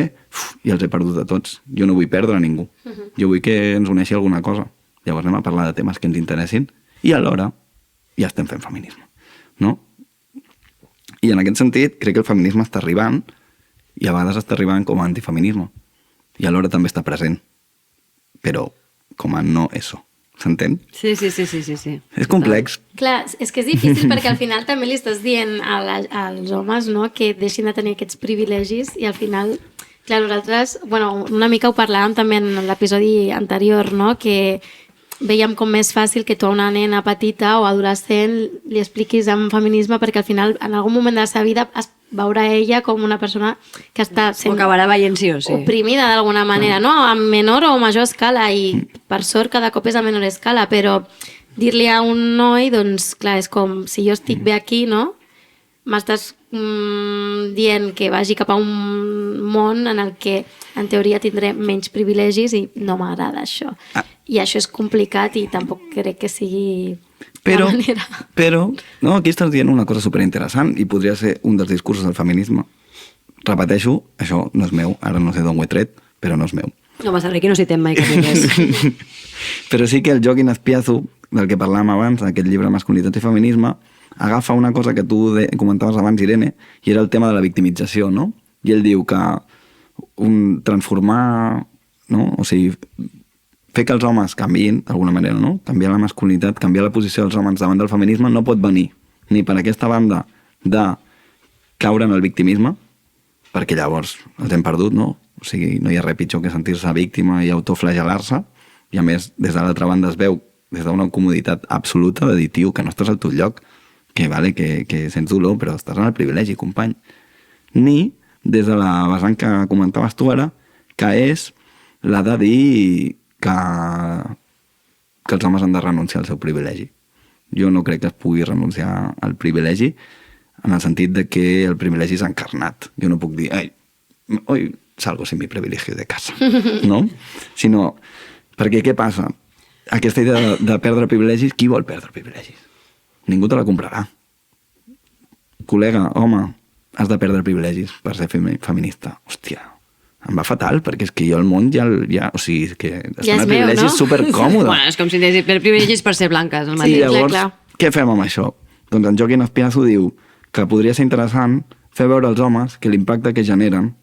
i els he perdut a tots. Jo no vull perdre a ningú. Jo vull que ens uneixi alguna cosa. Llavors anem a parlar de temes que ens interessin i alhora ja estem fent feminisme, no? I en aquest sentit crec que el feminisme està arribant i a vegades està arribant com a antifeminisme i alhora també està present, però com a no eso. S'entén? Sí. És complex. Clar, és que és difícil perquè al final també li estàs dient als homes, no?, que deixin de tenir aquests privilegis i al final, clar, nosaltres, bueno, una mica ho parlàvem també en l'episodi anterior, no?, que veiem com més fàcil que tu a una nena petita o adolescent li expliquis en feminisme perquè al final en algun moment de la seva vida es veurà ella com una persona que està sent Ho acabarà veient sí o sí. oprimida d'alguna manera, no? A menor o major escala i per sort cada cop és a menor escala, però dir-li a un noi, doncs clar, és com si jo estic bé aquí, no? M'estàs dient que vagi cap a un món en el que en teoria tindré menys privilegis i no m'agrada això. I això és complicat i tampoc crec que sigui la manera. Però, no, aquí estàs dient una cosa superinteressant i podria ser un dels discursos del feminisme. Repeteixo, això no és meu, ara no sé d'on ho he tret, però no és meu. No, massa ric, no citem mai que digués. Però sí que el Joaquín Azpiazu, del que parlàvem abans, aquest llibre Masculinitat i Feminisme, agafa una cosa que tu comentaves abans, Irene, i era el tema de la victimització, no? I ell diu que transformar, no? O sigui, fer que els homes canviïn, d'alguna manera, no? Canviar la masculinitat, canviar la posició dels homes davant del feminisme no pot venir ni per aquesta banda de caure en el victimisme, perquè llavors els hem perdut, no? O sigui, no hi ha res pitjor que sentir-se víctima i autoflagelar-se, i a més, des de l'altra banda es veu des d'una comoditat absoluta de dir, tio, que no estàs al teu lloc, que vale, que sents dolor, però estàs en el privilegi, company. Ni des de la vessant que comentaves tu ara, que és la de dir que els homes han de renunciar al seu privilegi. Jo no crec que es pugui renunciar al privilegi en el sentit de que el privilegi és encarnat. Jo no puc dir, hoy salgo sin mi privilegio de casa, no? Sinó, perquè què passa? Aquesta idea de perdre privilegis, qui vol perdre privilegis? Ningú te la comprarà. Col·lega, home, has de perdre privilegis per ser feminista. Hòstia, em va fatal, perquè és que jo al món ja o sigui, és que ja és meu, privilegis no? supercòmode. Bueno, és com si digués per privilegis per ser blanques. El Sí, mateix. llavors, clar. què fem amb això? Doncs en Joaquín Azpiazu diu que podria ser interessant fer veure als homes que l'impacte que generen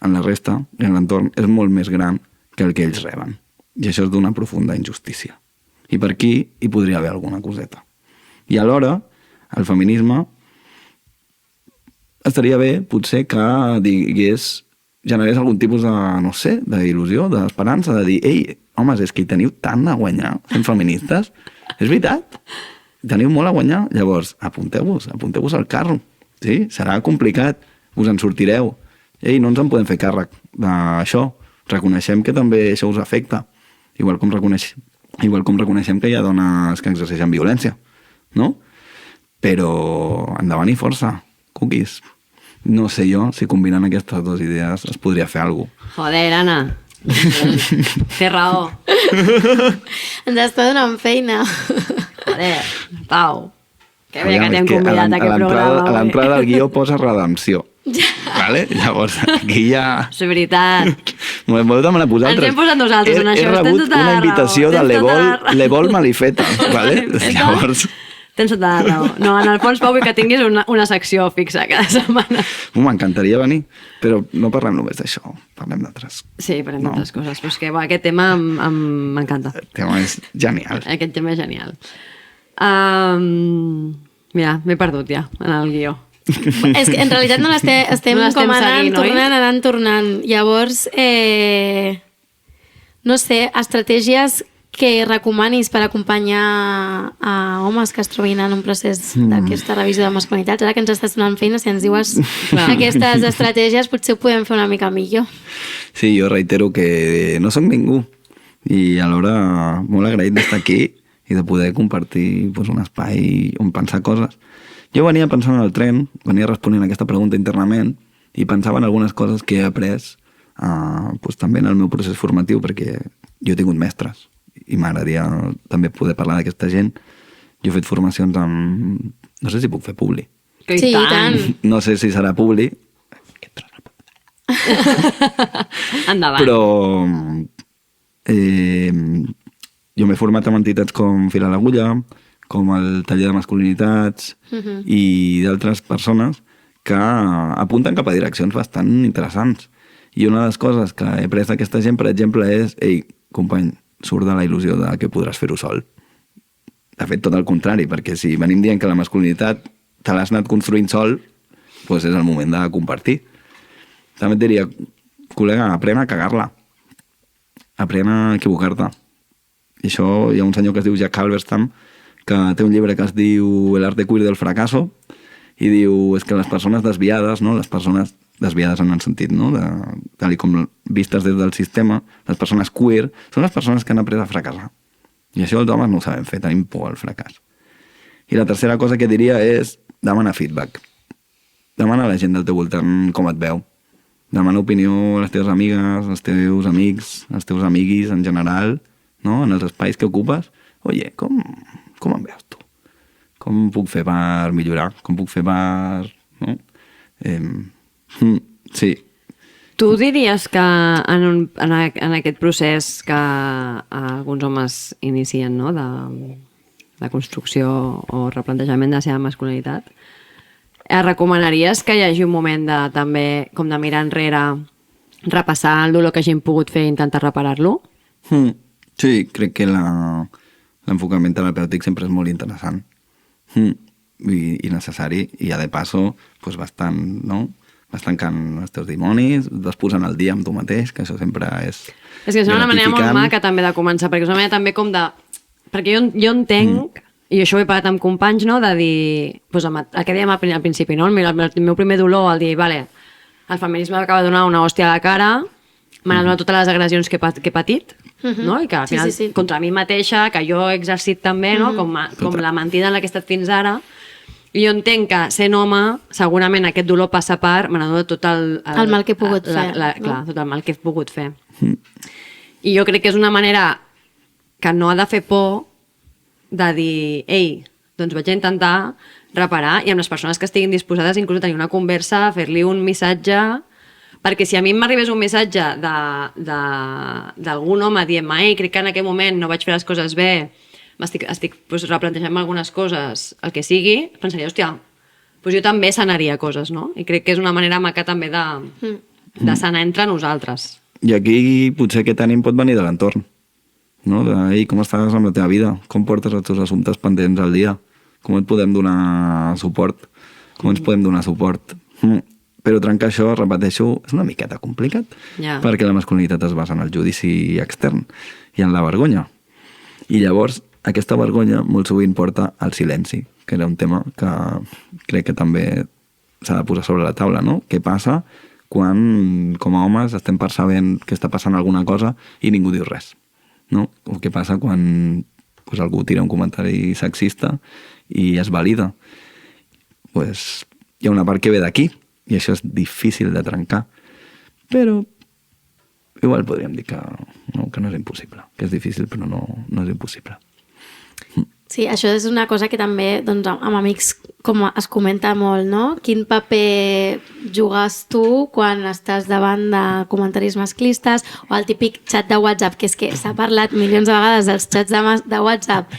en la resta i en l'entorn és molt més gran que el que ells reben. I això és d'una profunda injustícia. I per aquí hi podria haver alguna coseta. I alhora, el feminisme estaria bé, potser, que generés algun tipus de, no sé, d'il·lusió, d'esperança, de dir, ei, homes, és que hi teniu tant a guanyar sent feministes. És veritat, teniu molt a guanyar. Llavors, apunteu-vos al carro. Sí? Serà complicat, us en sortireu. Ei, no ens en podem fer càrrec d'això. Reconeixem que també això us afecta. Igual com reconeixem que hi ha dones que exerceixen violència, no? Però endavant i força, cookies. No sé jo si combinant aquestes dues idees es podria fer alguna cosa. Joder, Anna. Té raó. Ens està donant feina. Joder, Pau. Que bé que t'hem convidat a aquest programa. A l'entrada del guió posa redempció. Vale? Llavors, aquí ja... És veritat. M'ho heu demanat vosaltres. Ens hem posat nosaltres en això. He rebut una invitació de l'Evol Malifeta. Vale? Llavors... Tens tota la raó. No, en el fons, Pau, vull que tinguis una secció fixa cada setmana. M'encantaria venir, però no parlem només d'això, parlem d'altres. Sí, parlem d'altres coses, però és que aquest tema m'encanta. El tema és genial. Aquest tema és genial. Mira, m'he perdut ja en el guió. És que en realitat no l'estem com anant, tornant. Llavors, no sé, estratègies que recomanis per acompanyar a homes que es trobin en un procés d'aquesta revisió de masculinitats. Ara que ens estàs donant feina, si ens dius aquestes estratègies, potser ho podem fer una mica millor. Sí, jo reitero que no soc ningú i alhora molt agraït d'estar aquí i de poder compartir un espai on pensar coses. Jo venia pensant en el tren, venia responent a aquesta pregunta internament i pensava en algunes coses que he après també en el meu procés formatiu, perquè jo he tingut mestres i m'agradaria també poder parlar d'aquesta gent. Jo he fet formacions amb... No sé si puc fer publi. Sí, i tant. No sé si serà publi. Endavant. Però jo m'he format amb entitats com Fil a l'Agulla, com el taller de masculinitats i d'altres persones que apunten cap a direccions bastant interessants. I una de les coses que he pres d'aquesta gent, per exemple, és ei, company, surt de la il·lusió de que podràs fer-ho sol. De fet, tot el contrari, perquè si venim dient que la masculinitat te l'has anat construint sol, doncs és el moment de compartir. També et diria, col·lega, aprèn a cagar-la. Aprèn a equivocar-te. I això hi ha un senyor que es diu Jack Halberstam, que té un llibre que es diu El arte queer del fracaso, i diu, és que les persones desviades, no? Les persones desviades en el sentit, no? Tal com vistes des del sistema, les persones queer són les persones que han après a fracassar. I això els homes no ho sabem fer, tenim por al fracàs. I la tercera cosa que diria és demana feedback. Demana a la gent del teu voltant com et veu. Demana opinió a les teves amigues, als teus amics, als teus amiguis en general, no? En els espais que ocupes. Oye, com em veus tu? Com puc fer per millorar? Com puc fer per... No? Sí. Tu diries que en aquest procés que alguns homes inicien, no? de construcció o replantejament de la seva masculinitat, recomanaries que hi hagi un moment de, també com de mirar enrere, repassar el dolor que hagin pogut fer i intentar reparar-lo? Sí, crec que l'enfocament terapèutic sempre és molt interessant i necessari, i ja de passo bastant, no? Vas tancant els teus dimonis, vas posant el dia amb tu mateix, que això sempre és... És que és una manera molt maca també de començar, perquè és una manera també com de... Perquè jo entenc, i això ho he parlat amb companys, no?, de dir... el que dèiem al principi, no? El meu primer dolor, el dir, vale, el feminisme m'acaba de donar una hòstia a la cara, m'han donat totes les agressions que he patit, no? I que al final, contra mi mateixa, que jo he exercit també, no? Com la mentida en la que he estat fins ara. I jo entenc que sent home, segurament aquest dolor passa per m'ha donat tot el mal que he pogut fer. Clar, tot el mal que he pogut fer. I jo crec que és una manera que no ha de fer por de dir, ei, doncs vaig a intentar reparar, i amb les persones que estiguin disposades inclús a tenir una conversa, fer-li un missatge, perquè si a mi m'arribés un missatge d'algun home dient-me, ei, crec que en aquell moment no vaig fer les coses bé, estic replantejant algunes coses, el que sigui, pensaria, hòstia, doncs jo també sanaria coses, no? I crec que és una manera maca també de sanar entre nosaltres. I aquí potser aquest ànim pot venir de l'entorn, no? De, ei, com estàs amb la teva vida? Com portes els teus assumptes pendents al dia? Com et podem donar suport? Com ens podem donar suport? Però trencar això, repeteixo, és una miqueta complicat, perquè la masculinitat es basa en el judici extern i en la vergonya. I llavors, aquesta vergonya molt sovint porta al silenci, que era un tema que crec que també s'ha de posar sobre la taula, no? Què passa quan, com a homes, estem percebent que està passant alguna cosa i ningú diu res, no? O què passa quan pues, algú tira un comentari sexista i es valida? Pues, hi ha una part que ve d'aquí, i això és difícil de trencar. Però igual podríem dir que no és impossible, que és difícil però no és impossible. Sí, això és una cosa que també doncs, amb amics com es comenta molt, no? Quin paper jugues tu quan estàs davant de comentaris masclistes o el típic xat de WhatsApp, que és que s'ha parlat milions de vegades dels xats de WhatsApp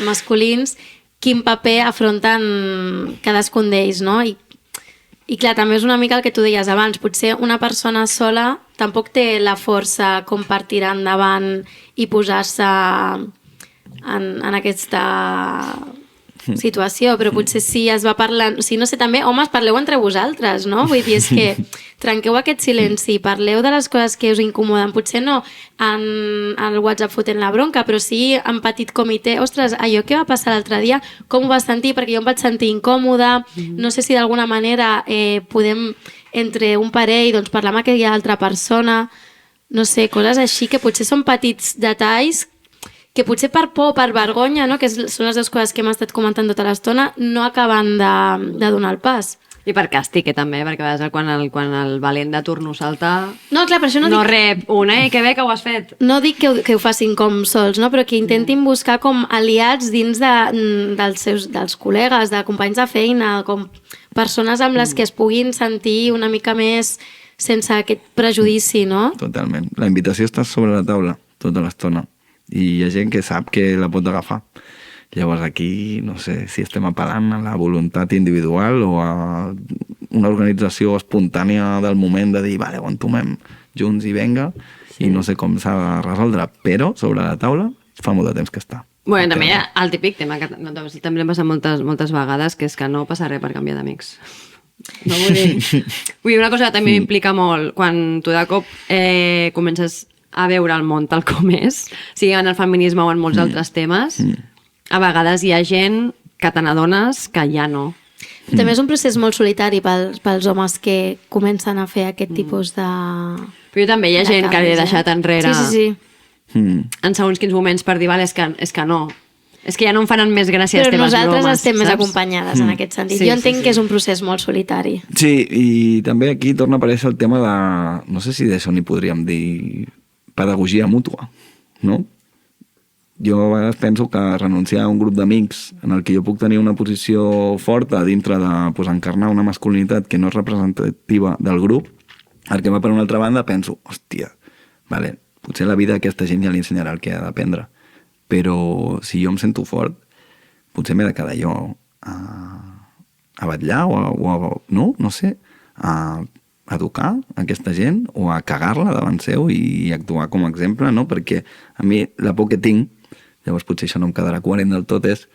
masculins, quin paper afronten cadascun d'ells, no? I clar, també és una mica el que tu deies abans, potser una persona sola tampoc té la força com per tirar endavant i posar-se en aquesta situació, però potser sí es va parlant, o sigui, no sé, també, homes, parleu entre vosaltres, no? Vull dir, és que trenqueu aquest silenci, parleu de les coses que us incomoden, potser no en el WhatsApp fotent la bronca, però sí en petit comitè, ostres, allò que va passar l'altre dia, com ho vas sentir? Perquè jo em vaig sentir incòmoda, no sé si d'alguna manera podem, entre un parell, doncs parlar amb aquella altra persona, no sé, coses així que potser són petits detalls que potser per por o per vergonya, no? Que són les dues coses que hem estat comentant tota l'estona, no acaben de donar el pas. I per càstig, també, perquè a vegades quan el valent de turno salta no, clar, per això no rep que bé que ho has fet. No dic que ho facin com sols, no? Però que intentin buscar com aliats dins dels col·legues, de companys de feina, com persones amb les que es puguin sentir una mica més sense aquest prejudici, no? Totalment. La invitació està sobre la taula tota l'estona. I hi ha gent que sap que la pot agafar. Llavors aquí, no sé si estem apel·lant a la voluntat individual o a una organització espontània del moment de dir, vale, ho entomem junts i venga, i no sé com s'ha de resoldre, però sobre la taula fa molt de temps que està. Bueno, també hi ha el típic tema que també em passa moltes vegades, que és que no passa res per canviar d'amics. No vull dir una cosa que també m'implica molt, quan tu de cop comences a veure el món tal com és, sigui en el feminisme o en molts altres temes, a vegades hi ha gent que te n'adones que ja no. També és un procés molt solitari pels homes que comencen a fer aquest tipus de... Però també hi ha gent que l'he deixat enrere en segons quins moments per dir, vale, és que no. És que ja no em faran més gràcia les teves bromes. Però nosaltres estem més acompanyades en aquest sentit. Jo entenc que és un procés molt solitari. Sí, i també aquí torna a aparèixer el tema de... No sé si d'això n'hi podríem dir... pedagogia mútua, no? Jo a vegades penso que renunciar a un grup d'amics en el que jo puc tenir una posició forta dintre de pues, encarnar una masculinitat que no és representativa del grup, el que va per una altra banda penso, hòstia, vale, potser la vida a aquesta gent ja li ensenyarà el que ha d'aprendre, però si jo em sento fort, potser m'he de quedar jo a batllar no sé, a educar aquesta gent o a cagar-la davant seu i actuar com a exemple, no? Perquè a mi la por que tinc, llavors potser això no em quedarà coherent del tot, és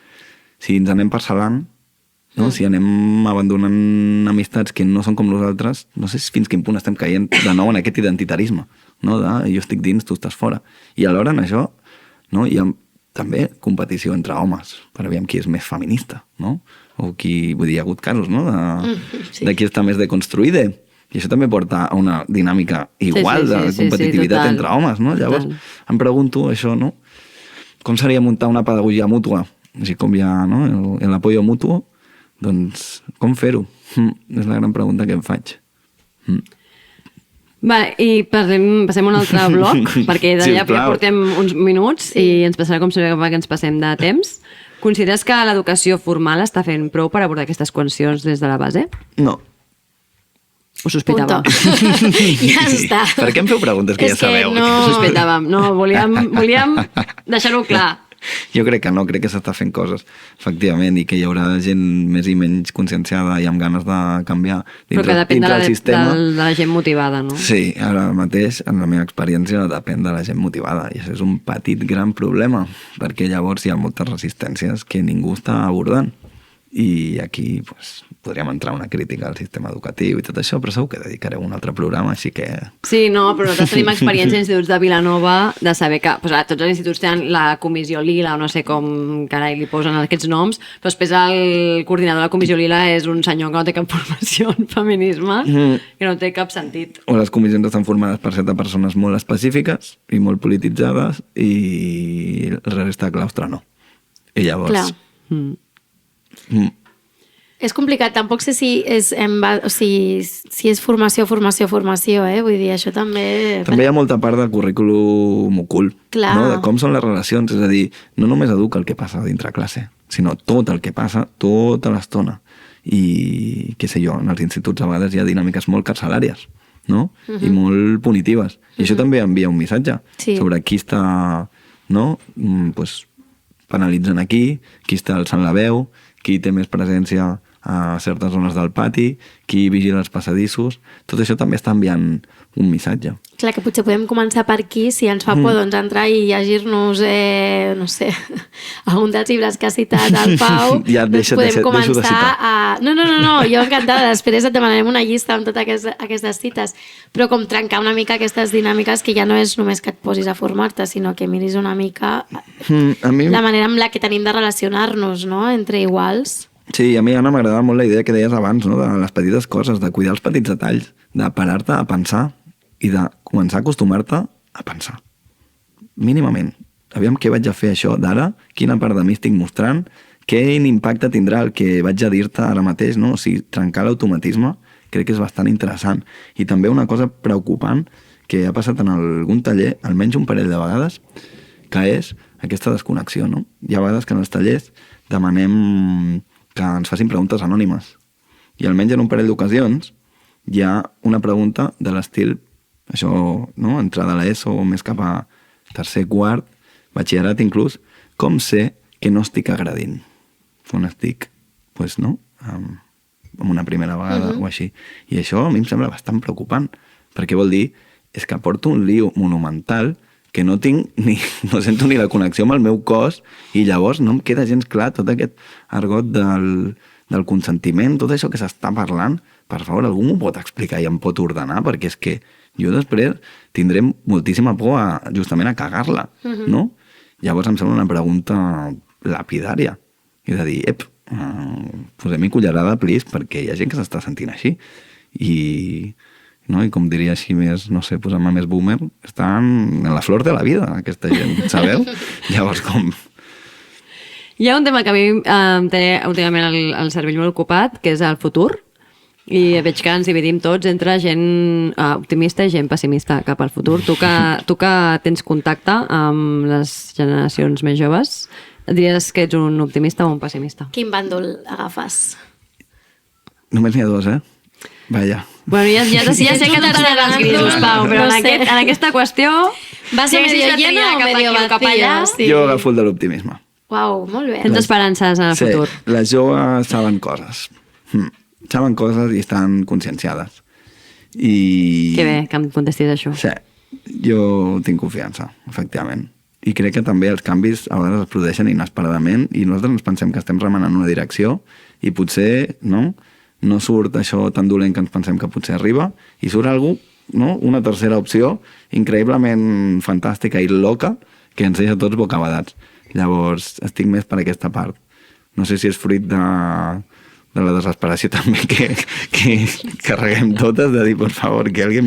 si ens anem parcel·lant, no? Si anem abandonant amistats que no són com nosaltres, no sé fins quin punt estem caient de nou en aquest identitarisme, no? De jo estic dins, tu estàs fora. I alhora en això, no? Hi ha també competició entre homes per aviam qui és més feminista, no? O qui, vull dir, hi ha hagut casos, no? De qui està més deconstruïda. I això també porta a una dinàmica igual de competitivitat entre homes, no? Llavors em pregunto això, no? Com seria muntar una pedagogia mútua? Així com hi ha, no? El apoyo mutuo, doncs com fer-ho? És la gran pregunta que em faig. Vale, i passem a un altre bloc, perquè d'allà ja portem uns minuts i ens passarà com sempre que ens passem de temps. Consideres que l'educació formal està fent prou per abordar aquestes qüestions des de la base? No. Ho sospitava. Ja està. Per què em feu preguntes que ja sabeu? No... Ho sospitàvem. No, volíem deixar-ho clar. Jo crec que no, crec que s'està fent coses, efectivament, i que hi haurà gent més i menys conscienciada i amb ganes de canviar Però que depèn dintre del sistema. de la gent motivada, no? Sí, ara mateix, en la meva experiència, depèn de la gent motivada, i això és un petit gran problema, perquè llavors hi ha moltes resistències que ningú està abordant. I aquí pues, podríem entrar una crítica al sistema educatiu i tot això, però segur que dedicareu un altre programa, així que... Sí, no, però nosaltres tenim experiència a instituts de Vilanova de saber que pues, tots els instituts tenen la comissió lila, o no sé com carai li posen aquests noms, però després el coordinador de la comissió lila és un senyor que no té cap formació en feminisme, que no té cap sentit. O les comissions estan formades per 7 persones molt específiques i molt polititzades i el resta de claustre no. I llavors... Clar. És complicat, tampoc sé si és, si és formació, vull dir, això també... També hi ha molta part del currículum ocult, Clar. no? De com són les relacions, és a dir, no només educa el que passa dintre classe, sinó tot el que passa tota l'estona. I, què sé jo, en els instituts a vegades hi ha dinàmiques molt carcelàries, no? I molt punitives. I això també envia un missatge sobre qui està, no? Pues, penalitzant aquí, qui està alçant la veu, qui té més presència a certes zones del pati, qui vigila els passadissos, tot això també està enviant un missatge. Clar, que potser podem començar per aquí, si ens fa por doncs, entrar i llegir-nos, no sé, algun dels llibres que ha citat el Pau, Ja doncs podem començar a... No, jo encantada, després et demanarem una llista amb totes aquestes cites, però com trencar una mica aquestes dinàmiques que ja no és només que et posis a formar-te, sinó que miris una mica la manera amb la que tenim de relacionar-nos, no?, entre iguals. Sí, a mi, Anna, m'agradava molt la idea que deies abans, no?, de les petites coses, de cuidar els petits detalls, de parar-te a pensar i de començar a acostumar-te a pensar. Mínimament. Aviam què vaig a fer això d'ara, quina part de mi estic mostrant, quin impacte tindrà el que vaig a dir-te ara mateix, no? O sigui, trencar l'automatisme crec que és bastant interessant. I també una cosa preocupant que ha passat en algun taller, almenys un parell de vegades, que és aquesta desconnexió, no? Hi ha vegades que en els tallers demanem que ens facin preguntes anònimes. I almenys en un parell d'ocasions hi ha una pregunta de l'estil, això, no?, entrada a l'ESO o més cap a tercer, quart, batxillerat inclús, com sé que no estic agredint? On estic, pues, no?, amb una primera vegada o així. I això a mi em sembla bastant preocupant, perquè vol dir, és que porto un lío monumental que no tinc no sento ni la connexió amb el meu cos i llavors no em queda gens clar tot aquest argot del consentiment, tot això que s'està parlant, per favor, algú m'ho pot explicar i em pot ordenar, perquè és que jo després tindré moltíssima por justament a cagar-la, no? Llavors em sembla una pregunta lapidària i de dir, posem-hi cullerada, please, perquè hi ha gent que s'està sentint així i com diria així més, no sé, posant-me més boomer, estan en la flor de la vida, aquesta gent, sabeu? Llavors, com... Hi ha un tema que a mi em té últimament el cervell molt ocupat, que és el futur, i veig que ens dividim tots entre gent optimista i gent pessimista cap al futur. Tu que tens contacte amb les generacions més joves, diries que ets un optimista o un pessimista? Quin bàndol agafes? Només n'hi ha dos, Vaja. Bueno, ja sé que t'agraden els grisos, Pau, però en aquesta qüestió... Va ser medio lleno o medio vacío? Sí. Jo agafo el de l'optimisme. Uau, molt bé. Tens esperances en el futur. Sí, les joves saben coses. Saben coses i estan conscienciades. Que bé que em contestis això. Sí, jo tinc confiança, efectivament. I crec que també els canvis a vegades es produeixen inesperadament i nosaltres ens pensem que estem remenant en una direcció i potser, no surt això tan dolent que ens pensem que potser arriba i surt algú, una tercera opció increïblement fantàstica i loca que ens deixa tots bocabadats. Llavors estic més per aquesta part. No sé si és fruit de la desesperació també que carreguem totes de dir, per favor, que algú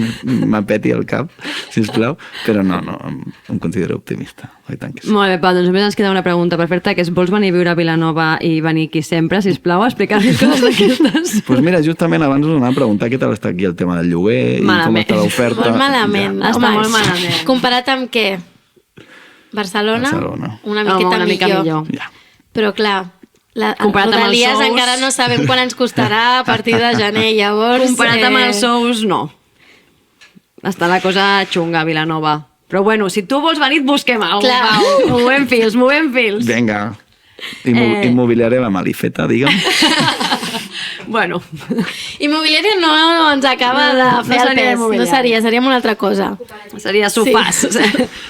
m'apeti el cap, sisplau, però no, em considero optimista. Oi, tant que sí. Molt bé, Pau, doncs només ens queda una pregunta per fer-te, que és, vols venir a viure a Vilanova i venir aquí sempre, sisplau, a explicar-nos coses d'aquestes? Doncs mira, justament abans us anava a preguntar què tal està aquí el tema del lloguer i com està l'oferta. Molt malament. Ja. Està molt malament. Comparat amb què? Barcelona? Una miqueta millor. Ja. Però clar, Rodalies encara no sabem quan ens costarà a partir de gener, llavors... Comparat amb els sous, no. Està la cosa xunga a Vilanova. Però bueno, si tu vols venir, et busquem alguna Clar. cosa. Movem fils. Vinga. Immobiliària la malifeta, digue'm. Bueno, Immobiliària no ens acaba de fer no el seria pes. No immobiliària. seria una altra cosa. seria sofàs.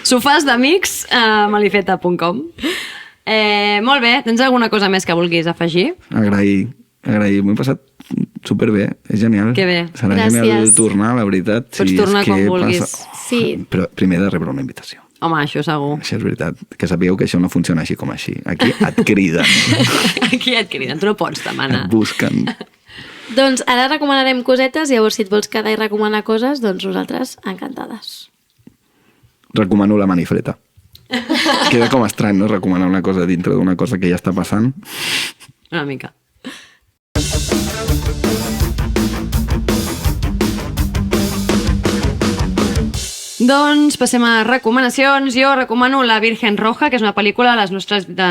Sofàs d'amics a malifeta.com. Molt bé, tens alguna cosa més que vulguis afegir? Agrair. M'ho he passat superbé, és genial. Que bé. Serà Gràcies. genial tornar, la veritat. Pots tornar quan vulguis. Sí. Però primer he de rebre una invitació. Home, això segur. Això és veritat. Que sapigueu que això no funciona així com així. Aquí et criden, Aquí et criden, tu no pots demanar. et busquen. Doncs ara recomanarem cosetes, llavors si et vols quedar i recomanar coses, doncs nosaltres encantades. Recomano la manifreta. Queda com estrany, no?, recomanar una cosa dintre d'una cosa que ja està passant. Una mica. Doncs passem a recomanacions. Jo recomano La Virgen Roja, que és una pel·lícula de la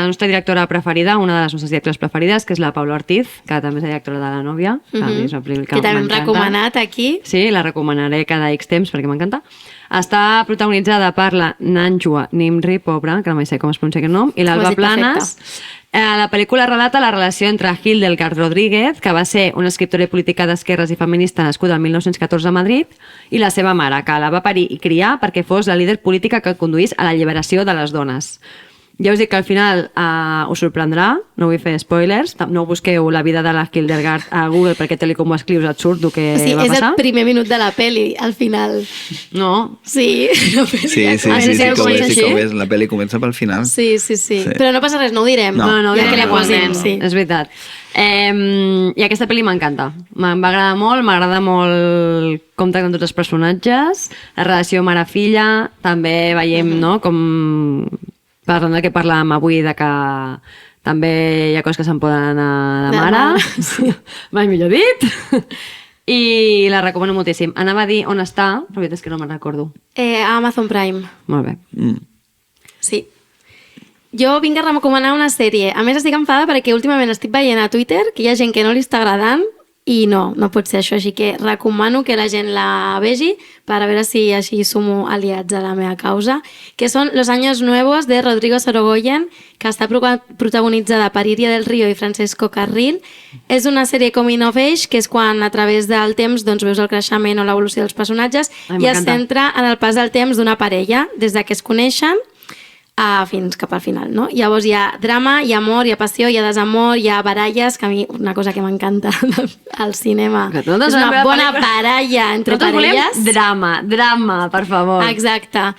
nostra directora preferida, una de les nostres directores preferides, que és la Paula Ortiz, que també és la directora de La Nòvia. Que a mi és una pel·lícula Que també hem m'encanta. recomanat aquí. Sí, la recomanaré cada X temps perquè m'encanta. Està protagonitzada per la Nanjua Nimri, pobra, que no mai sé com es pronuncia aquest nom, i Ho has l'Alba dit Planes. La pel·lícula relata la relació entre Hildegard Rodríguez, que va ser una escriptora i política d'esquerres i feminista nascuda el 1914 a Madrid, i la seva mare, que la va parir i criar perquè fos la líder política que conduís a l'alliberació de les dones. Ja us dic que al final us sorprendrà, no vull fer spoilers, no busqueu la vida de la Hildegard a Google perquè tal com ho escrius et surt el que Sí, va és passar. el primer minut de la peli, al final. No, Sí, no Sí, comença sí, així? la pel·li comença pel final. Sí. Però no passa res, no ho direm. No, ja que la posin, igualment, sí. és veritat. I aquesta pel·li m'encanta. Em va agradar molt, m'agrada molt com tracten tots els personatges, la relació mare-filla, també veiem, no?, com parlant del que parlàvem avui, de que també hi ha coses que se'n poden anar de De mare. mare, sí. Mai millor dit. I la recomano moltíssim. Anava a dir on està, però la veritat és que no me'n recordo. A Amazon Prime. Molt bé. Sí. Jo vinc a recomanar una sèrie. A més, estic enfadada perquè últimament estic veient a Twitter que hi ha gent que no li està agradant i no pot ser això. Així que recomano que la gent la vegi per a veure si així sumo aliats a la meva causa, que són Los Años Nuevos de Rodrigo Sorogoyen, que està protagonitzada per Iria del Río i Francesco Carril. És una sèrie coming of age, que és quan a través del temps doncs, veus el creixement o l'evolució dels personatges i es centra en el pas del temps d'una parella, des de que es coneixen fins cap al final, no? Llavors hi ha drama, hi ha amor, hi ha passió, hi ha desamor, hi ha baralles, que a mi una cosa que m'encanta al cinema és una bona baralla entre parelles. Nosaltres volem drama, per favor. Exacte.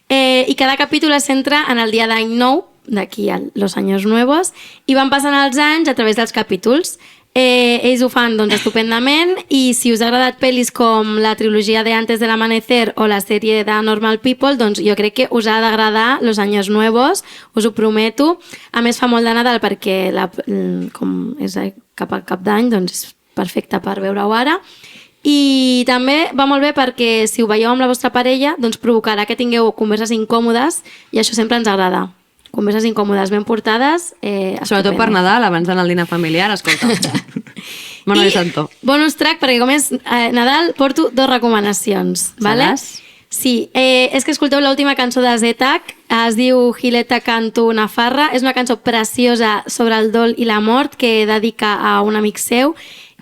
I cada capítol es centra en el dia d'any nou, d'aquí a Los Años Nuevos, i van passant els anys a través dels capítols. Ells ho fan doncs, estupendament, i si us ha agradat pel·lis com la trilogia de Antes del Amanecer o la sèrie de Normal People, doncs jo crec que us ha d'agradar Los Años Nuevos, us ho prometo. A més fa molt de Nadal perquè com és cap al cap d'any, doncs és perfecte per veure-ho ara. I també va molt bé perquè si ho veieu amb la vostra parella, doncs provocarà que tingueu converses incòmodes i això sempre ens agrada. Converses incòmodes ben portades. Sobretot per Nadal, abans d'anar al dinar familiar, escolta. Bueno, I santo. bonus track, perquè com és Nadal, porto 2 recomanacions. Vale? Sí, és que escolteu l'última cançó de Zetac, es diu Gileta Canto Nafarra, és una cançó preciosa sobre el dol i la mort que dedica a un amic seu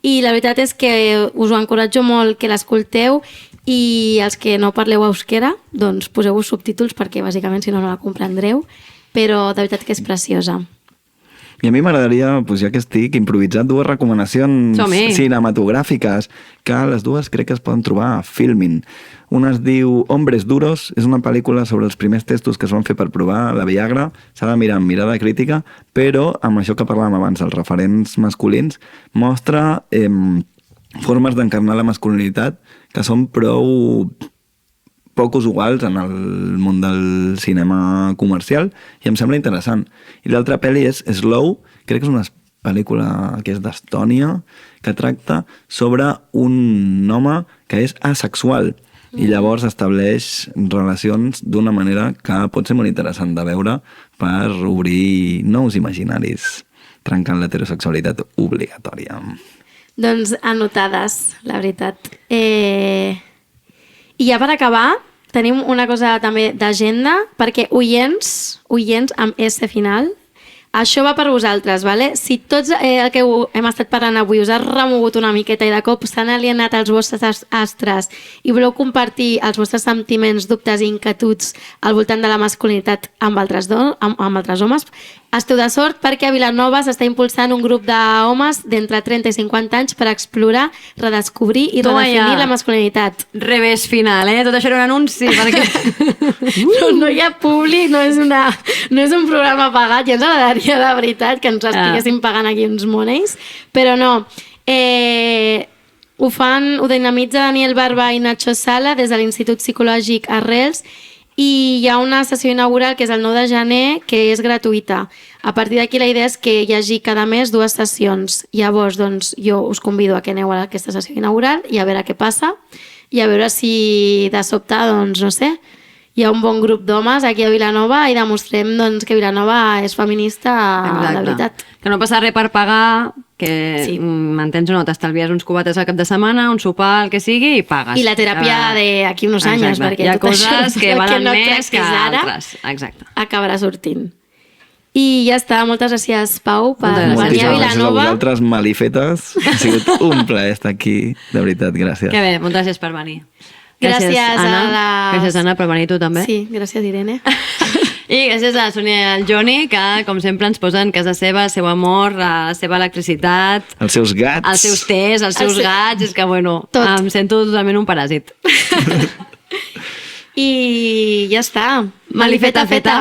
i la veritat és que us ho encoratjo molt que l'escolteu i els que no parleu euskera, doncs poseu-vos subtítols perquè bàsicament si no, no la comprendreu, però de veritat que és preciosa. I a mi m'agradaria, doncs ja que estic, improvisar 2 recomanacions Som-hi. cinematogràfiques, que les 2 crec que es poden trobar a Filmin. Una es diu Hombres Duros, és una pel·lícula sobre els primers testos que es van fer per provar la Viagra, s'ha de mirar amb mirada crítica, però amb això que parlàvem abans, els referents masculins, mostra formes d'encarnar la masculinitat que són prou poc usuals en el món del cinema comercial i em sembla interessant. I l'altra pel·li és Slow, crec que és una pel·lícula que és d'Estònia, que tracta sobre un home que és asexual i llavors estableix relacions d'una manera que pot ser molt interessant de veure per obrir nous imaginaris, trencant l'heterosexualitat obligatòria. Doncs anotades, la veritat. I ja per acabar, tenim una cosa també d'agenda, perquè oients amb S final, això va per vosaltres, vale? Si tots el que hem estat parlant avui us ha remogut una miqueta i de cop s'han alienat els vostres astres i voleu compartir els vostres sentiments, dubtes i inquietuds al voltant de la masculinitat amb altres homes, esteu de sort perquè a Vilanova s'està impulsant un grup d'homes d'entre 30 i 50 anys per explorar, redescobrir i redefinir la masculinitat. Revés final, Tot això era un anunci, perquè... No hi ha públic, no és un programa pagat, ja ens agradaria de veritat que ens estiguessin pagant aquí uns monies, però no. Ho dinamitza Daniel Barba i Nacho Sala des de l'Institut Psicològic Arrels, i hi ha una sessió inaugural que és el 9 de gener que és gratuïta. A partir d'aquí la idea és que hi hagi cada mes 2 sessions. Llavors, doncs, jo us convido a que aneu a aquesta sessió inaugural i a veure què passa i a veure si de sobte, doncs, no sé, hi ha un bon grup d'homes aquí a Vilanova i demostrem doncs, que Vilanova és feminista de veritat. Que no passa res per pagar, que m'entens o no, t'estalvies uns cubates al cap de setmana, un sopar, el que sigui, i pagues. I la teràpia d'aquí uns anys, perquè hi ha tot coses això que valen no més que ara, altres. Exacte. Acabarà sortint. I ja està, moltes gràcies, Pau, per venir a Gràcies a Vilanova. vosaltres, malifetes. Ha sigut un plaer estar aquí, de veritat, gràcies. Que bé, moltes gràcies per venir. Gràcies Anna. a les... Gràcies, Anna, per venir tu també. Sí, gràcies, Irene. I gràcies a la Sònia i al Joni, que, com sempre, ens posen casa seva, el seu amor, la seva electricitat, Els seus gats. els seus tés, els seus gats, és que, bueno, Tot. em sento totalment un paràsit. I ja està. Malifeta feta.